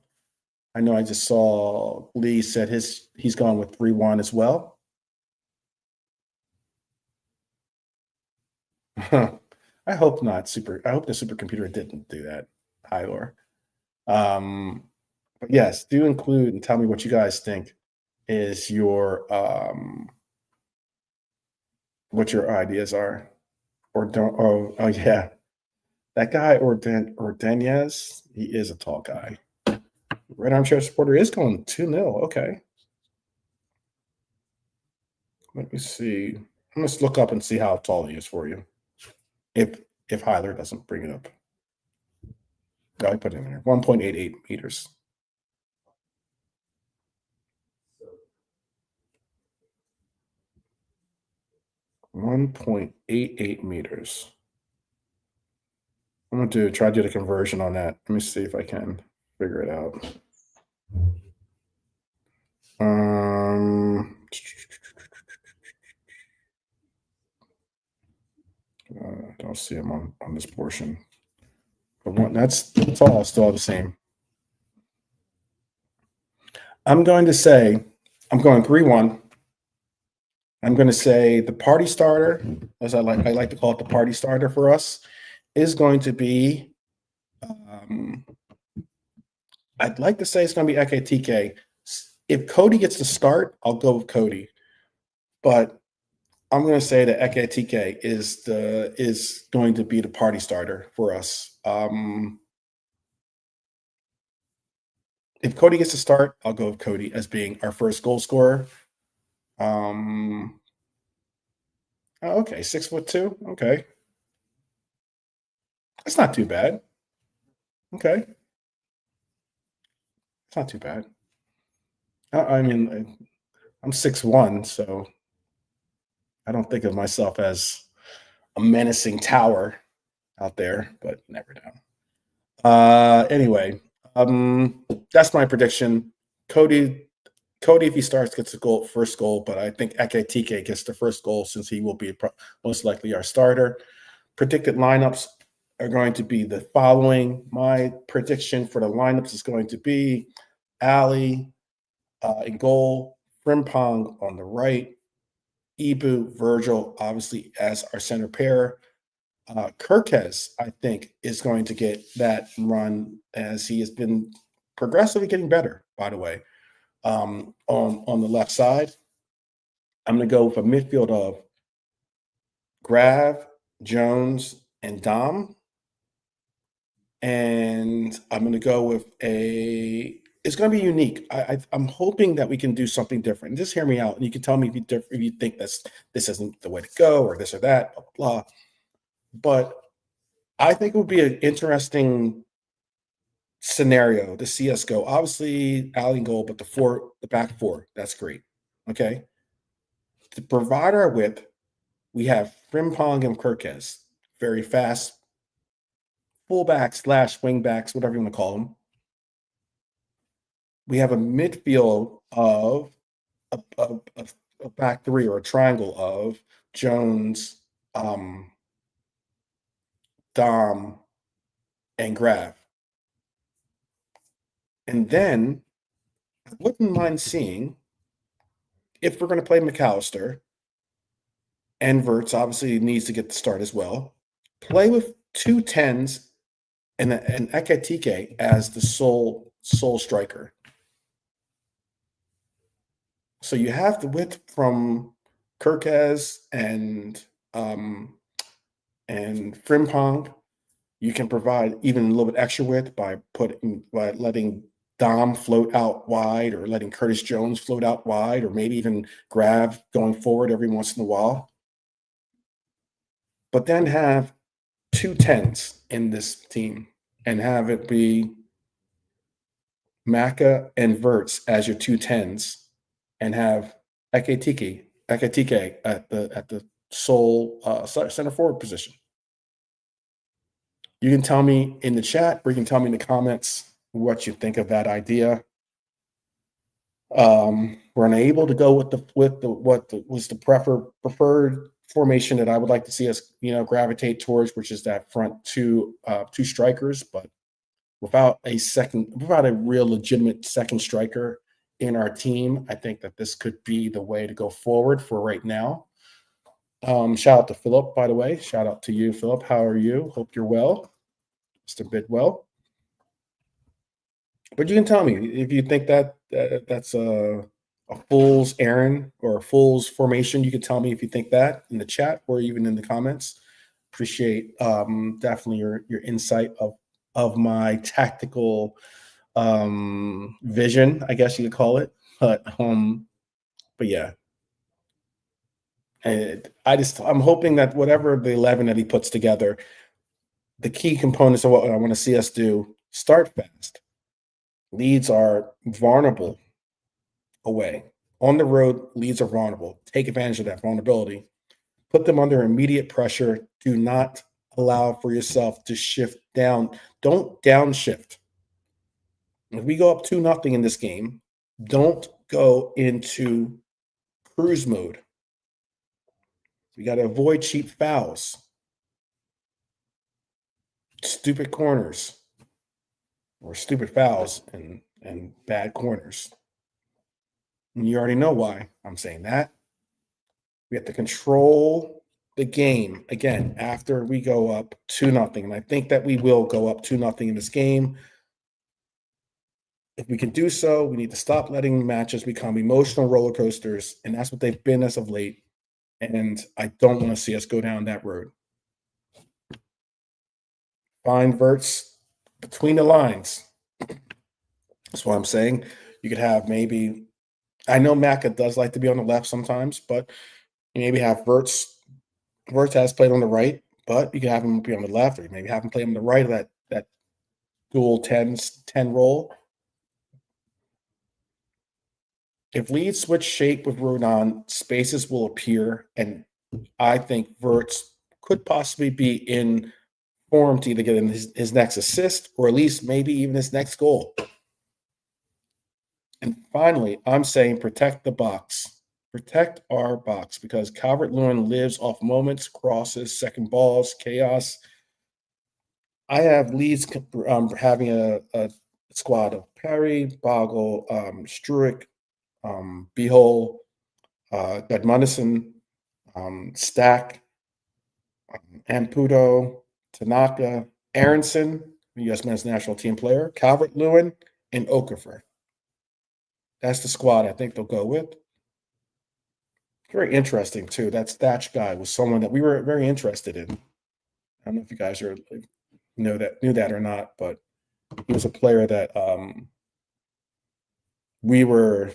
I know I just saw Lee said he's gone with 3-1 as well. I hope not. I hope the supercomputer didn't do that. Hi, Laura. But yes, do include and tell me what you guys think is your what your ideas are. Or don't. Oh yeah, that guy Ordonez, he is a tall guy. Red Armchair Supporter is going 2-0. Okay. Let me see. Let's look up and see how tall he is for you. If Hyler doesn't bring it up. No, I put it in there. 1.88 meters. .88 meters. I'm gonna try to do the conversion on that. Let me see if I can figure it out. I don't see him on this portion. But that's all still the same. I'm going to say I'm going 3-1. I'm going to say the party starter, as I like to call it, the party starter for us, is going to be. I'd like to say it's going to be Ekitike. If Cody gets the start, I'll go with Cody. But I'm going to say that Ekitike is going to be the party starter for us. If Cody gets the start, I'll go with Cody as being our first goal scorer. Okay, 6'2". Okay, that's not too bad. Okay, it's not too bad. I mean, I'm 6'1", so I don't think of myself as a menacing tower out there, but never know. Anyway, that's my prediction. Cody, if he starts, gets the first goal, but I think Ekitike gets the first goal since he will be most likely our starter. Predicted lineups are going to be the following. My prediction for the lineups is going to be Ali in goal, Frimpong on the right, Ibu, Virgil, obviously as our center pair. Kirkes, I think, is going to get that run as he has been progressively getting better, by the way, on the left side. I'm going to go with a midfield of Grav, Jones, and Dom. And I'm going to go with it's going to be unique. I'm hoping that we can do something different. Just hear me out, and you can tell me if you think this isn't the way to go, or this or that, blah, blah. But I think it would be an interesting scenario to see us go. Obviously, alley and goal, but the back four, that's great. Okay. To provide our width, we have Frimpong and Kirkes, very fast fullbacks / wingbacks, whatever you want to call them. We have a midfield of a back three, or a triangle of Jones, Dom, and Grav. And then I wouldn't mind seeing, if we're going to play McAllister, and Wirtz obviously needs to get the start as well, play with 2 10s and Ekitike as the sole striker. So you have the width from Kirkes and Frimpong. You can provide even a little bit extra width by letting Dom float out wide, or letting Curtis Jones float out wide, or maybe even Grav going forward every once in a while. But then have 2 10s in this team, and have it be Maka and Wirtz as your 2 10s, and have Ekitike at the sole center forward position. You can tell me in the chat, or you can tell me in the comments what you think of that idea. We're unable to go with what was the preferred formation that I would like to see us, gravitate towards, which is that front two strikers, but without a real legitimate second striker in our team, I think that this could be the way to go forward for right now. Shout out to Philip, by the way. Shout out to you, Philip. How are you? Hope you're well. Mr. Bidwell. But you can tell me if you think that's a fool's errand or a fool's formation. You can tell me if you think that in the chat, or even in the comments. Appreciate definitely your insight of my tactical vision, I guess you could call it. But yeah. And I'm hoping that whatever the 11 that he puts together, the key components of what I want to see us do: start fast. Leeds are vulnerable away. On the road, Leeds are vulnerable. Take advantage of that vulnerability. Put them under immediate pressure. Do not allow for yourself to shift down. Don't downshift. If we go up 2-0 in this game, don't go into cruise mode. We got to avoid cheap fouls, stupid corners, or stupid fouls and bad corners. And you already know why I'm saying that. We have to control the game again after we go up 2-0. And I think that we will go up 2-0 in this game. If we can do so, we need to stop letting matches become emotional roller coasters. And that's what they've been as of late. And I don't want to see us go down that road. Find Wirtz between the lines. That's what I'm saying. You could have maybe, I know Maka does like to be on the left sometimes, but you maybe have Wirtz. Wirtz has played on the right, but you can have him be on the left, or maybe have him play on the right of that dual 10 role. If Leeds switch shape with Rodon, spaces will appear, and I think Wirtz could possibly be in form to either get in his next assist, or at least maybe even his next goal. And finally, I'm saying protect the box. Protect our box, because Calvert-Lewin lives off moments, crosses, second balls, chaos. I have Leeds having a squad of Perry, Bogle, Struick, Behold, Gudmundsson, Stack, Amputo, Tanaka, Aronson, U.S. men's national team player, Calvert-Lewin, and Okafor. That's the squad I think they'll go with. Very interesting too. That Thatch guy was someone that we were very interested in. I don't know if you guys knew that or not, but he was a player that we were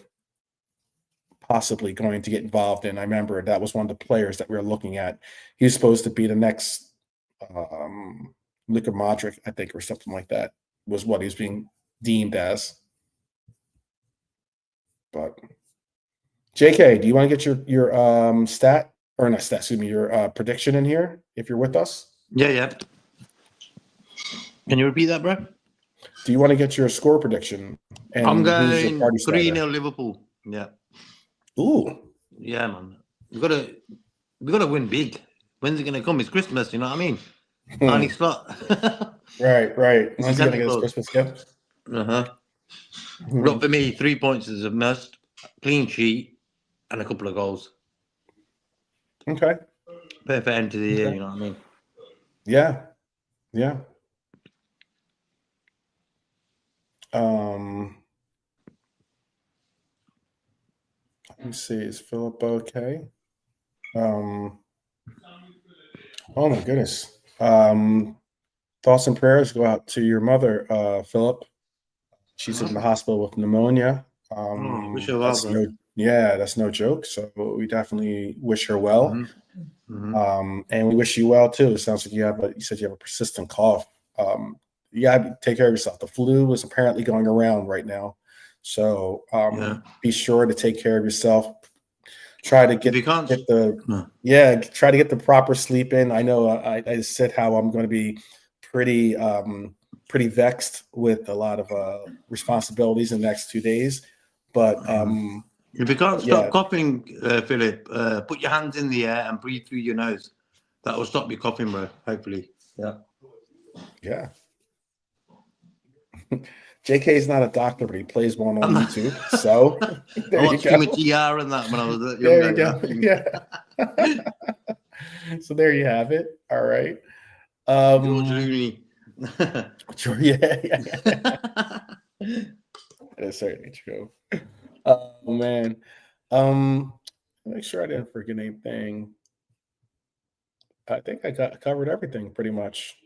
possibly going to get involved in. I remember that was one of the players that we were looking at. He was supposed to be the next Luka Modric, I think, or something like that, was what he was being deemed as. But JK, do you want to get your stat or not stat? Excuse me, your prediction in here if you're with us. Yeah. Can you repeat that, bro? Do you want to get your score prediction? And I'm who's your going party starter? 3-0 Liverpool. Yeah. Ooh. Yeah, man. We gotta win big. When's it gonna come? It's Christmas, you know what I mean? Arne Slot. Right. When's he gonna get his Claus. Christmas gift? Look, for me, 3 points is a must. Clean sheet and a couple of goals. Okay. Perfect end to the year, you know what I mean? Yeah. Let me see. Is Philip okay? Oh my goodness. Thoughts and prayers go out to your mother, Philip. She's in the hospital with pneumonia. Wish her well, bro. That's no joke. So we definitely wish her well. And we wish you well too. It sounds like you said you have a persistent cough. You gotta take care of yourself. The flu is apparently going around right now. So be sure to take care of yourself. Try to get the proper sleep in. I know I said how I'm going to be pretty vexed with a lot of responsibilities in the next 2 days. But if you can't stop coughing, Philip, put your hands in the air and breathe through your nose. That will stop your coughing, bro. Hopefully. Yeah. JK is not a doctor, but he plays one on YouTube. So I watched him with TR and that when I was younger. There you go. Yeah. So there you have it. All right. George Looney. Yeah. That's certainly true. Oh man. Make sure I didn't forget anything. I think I covered everything pretty much.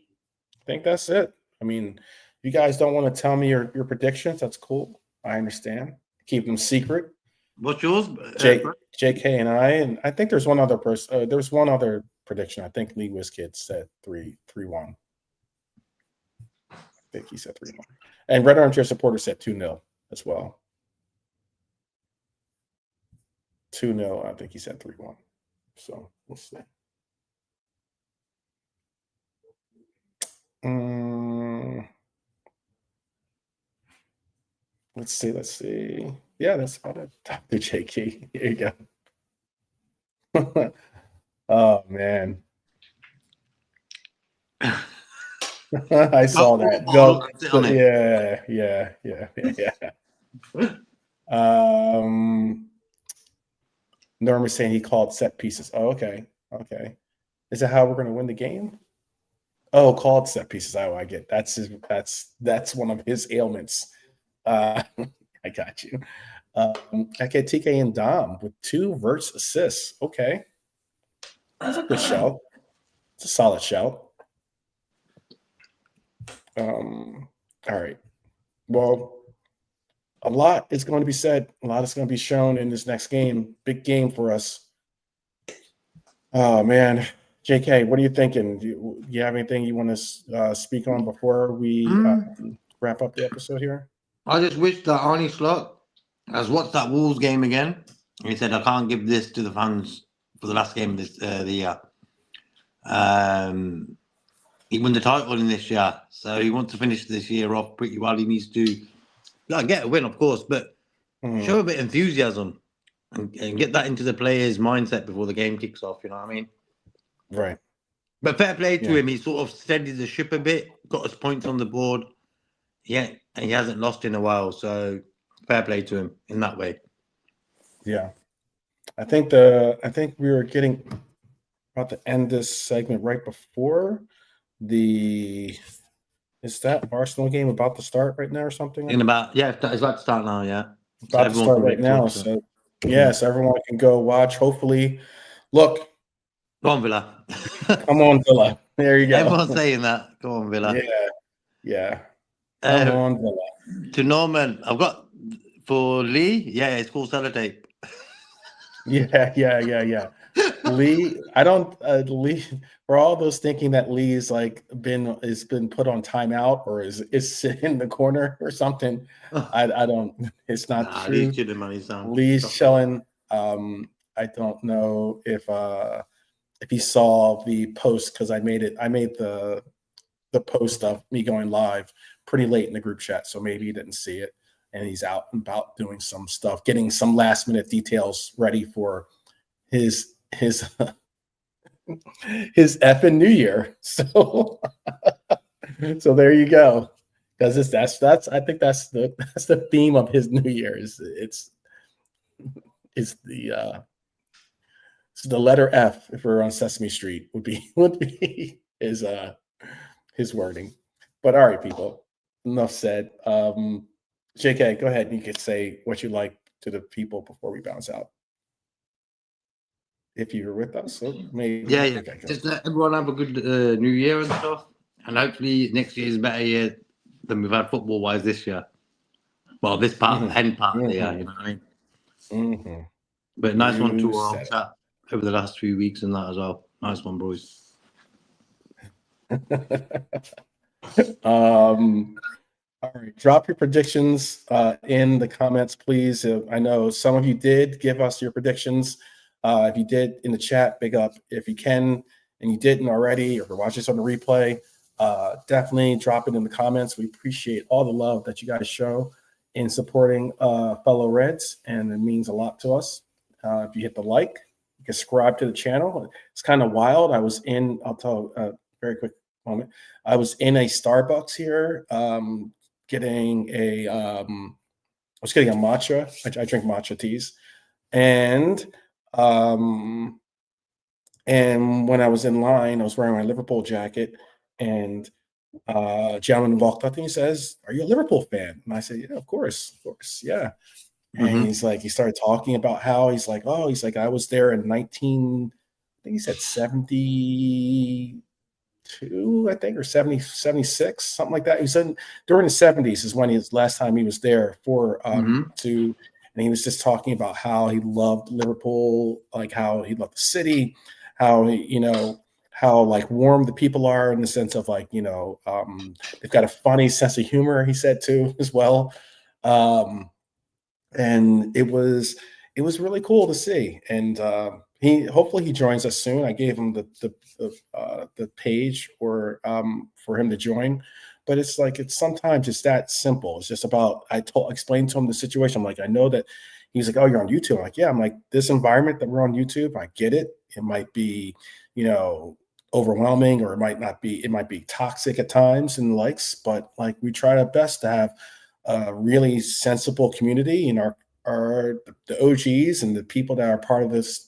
I think that's it. I mean, you guys don't want to tell me your predictions. That's cool. I understand. Keep them secret. What's yours? JK and I think there's one other person. There's one other prediction. I think Lee Wizkid said 3-1. I think he said 3-1. And Red Armchair Supporter said 2-0 as well. 2-0. I think he said 3-1. So we'll see. Let's see. Yeah, that's about it. Dr. JK. Here you go. Oh man. I saw that. Go. Yeah. Norman's saying he called set pieces. Oh, okay. Is that how we're going to win the game? Oh, called set pieces. Oh, I get that's one of his ailments. I got you. Ekitike and Dom with 2 Wirtz assists. Okay, that's a good shout. It's a solid shout. All right. Well, a lot is going to be said. A lot is going to be shown in this next game. Big game for us. Oh man, JK, what are you thinking? Do you have anything you want to speak on before we wrap up the episode here? I just wish that Arne Slot has watched that Wolves game again. He said, I can't give this to the fans for the last game of the year. He won the title in this year, so he wants to finish this year off pretty well. He needs to get a win, of course, but show a bit of enthusiasm and get that into the players' mindset before the game kicks off, you know what I mean? Right. But fair play to him. He sort of steadied the ship a bit, got us points on the board. Yeah, and he hasn't lost in a while, so fair play to him in that way. Yeah, I think we were getting about to end this segment right before is that Arsenal game about to start right now or something? It's about to start now. Yeah, About to start right now. So Yeah, so everyone can go watch. Hopefully, look. Go on, Villa. Come on, Villa. There you go. Everyone's saying that. Go on, Villa. Yeah. Come on, Villa. To Norman, I've got for Lee. Yeah, it's called Saturday. Yeah. Lee, I don't Lee, for all those thinking that Lee's like been put on timeout or is sitting in the corner or something. I don't. It's not true. Lee's chilling. I don't know if he saw the post because I made the post of me going live pretty late in the group chat, so maybe he didn't see it. And he's out and about doing some stuff, getting some last minute details ready for his effing New Year. So so there you go. Because that's I think that's the theme of his New Year is the letter F if we're on Sesame Street would be his wording. But all right, people. Enough said. JK, go ahead and you can say what you like to the people before we bounce out. If you were with us, so maybe. Yeah. Okay, just let everyone have a good New Year and stuff, and hopefully next year is a better year than we've had football-wise this year. Well, this part, end part of the year, you know what I mean? But nice one to our chat over the last 3 weeks and that as well. Nice one, boys. All right, drop your predictions in the comments, please. I know some of you did give us your predictions. If you did in the chat, big up. If you can and you didn't already, or you're watching this on the replay, definitely drop it in the comments. We appreciate all the love that you guys show in supporting fellow Reds, and it means a lot to us. If you hit the like, you can subscribe to the channel. It's kind of wild. I'll tell a very quick moment. I was in a Starbucks here, getting a matcha. I drink matcha teas, and when I was in line, I was wearing my Liverpool jacket, and a gentleman walked up to me and says, "Are you a Liverpool fan?" And I said, "Yeah, of course, yeah." And he started talking about how he's like, I was there in 72, I think, or 70, 76, something like that. He said during the 70s is when last time he was there and he was just talking about how he loved Liverpool, like how he loved the city, how how like warm the people are in the sense of like, they've got a funny sense of humor, he said too, as well. And it was really cool to see. And hopefully he joins us soon. I gave him the page for him to join, but it's sometimes it's that simple. It's just about, explained to him the situation. I'm like, I know that. He's like, "Oh, you're on YouTube." I'm like, "Yeah." I'm like, this environment that we're on YouTube, I get it. It might be, overwhelming, or it might not be. It might be toxic at times and the likes, but like we try our best to have a really sensible community, and the OGs and the people that are part of this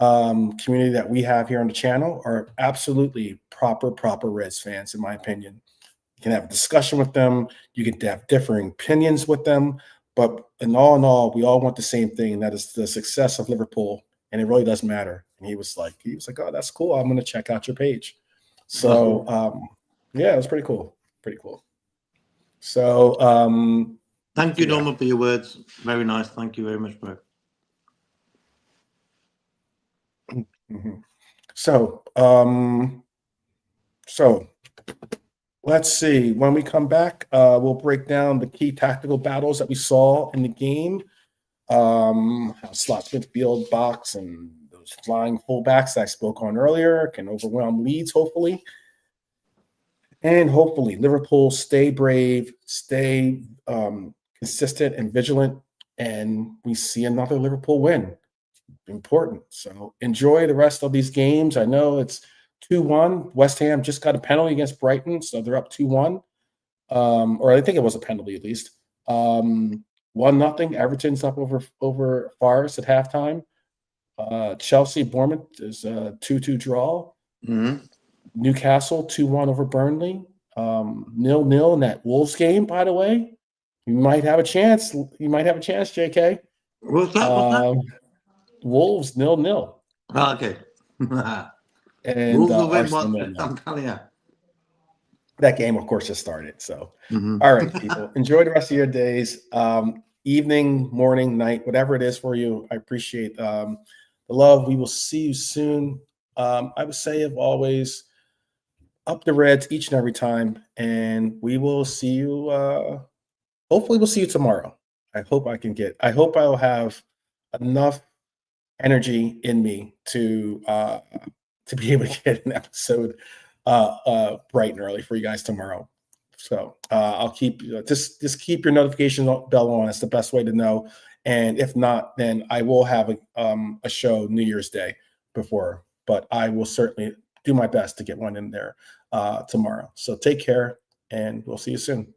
community that we have here on the channel are absolutely proper Reds fans, in my opinion. You can have a discussion with them. You can have differing opinions with them, but in all, we all want the same thing, and that is the success of Liverpool, and it really doesn't matter. And he was like, "Oh, that's cool. I'm going to check out your page." So, yeah, it was pretty cool. So, thank you, Norman, for your words. Very nice. Thank you very much, bro. So let's see. When we come back, we'll break down the key tactical battles that we saw in the game. How Slot's midfield box and those flying fullbacks that I spoke on earlier can overwhelm Leeds, hopefully. And hopefully Liverpool stay brave, stay consistent and vigilant, and we see another Liverpool win. Important. So enjoy the rest of these games. I know it's 2-1. West Ham just got a penalty against Brighton, so they're up 2-1. Or I think it was a penalty at least. 1-0. Everton's up over Forest at halftime. Chelsea Bournemouth is a 2-2 draw. Newcastle 2-1 over Burnley. 0-0 in that Wolves game, by the way. You might have a chance. JK. What's that? Wolves 0-0. Oh, okay. And Wolves will win, Arsenal 0-0. I'm telling you. That game, of course, just started. So, all right, people, enjoy the rest of your days, evening, morning, night, whatever it is for you. I appreciate the love. We will see you soon. I would say, as always, up the Reds each and every time, and we will see you. Hopefully, we'll see you tomorrow. I hope I'll have enough energy in me to be able to get an episode bright and early for you guys tomorrow. So I'll keep just keep your notification bell on. It's the best way to know. And if not, then I will have a show New Year's Day before, but I will certainly do my best to get one in there tomorrow. So take care, and we'll see you soon.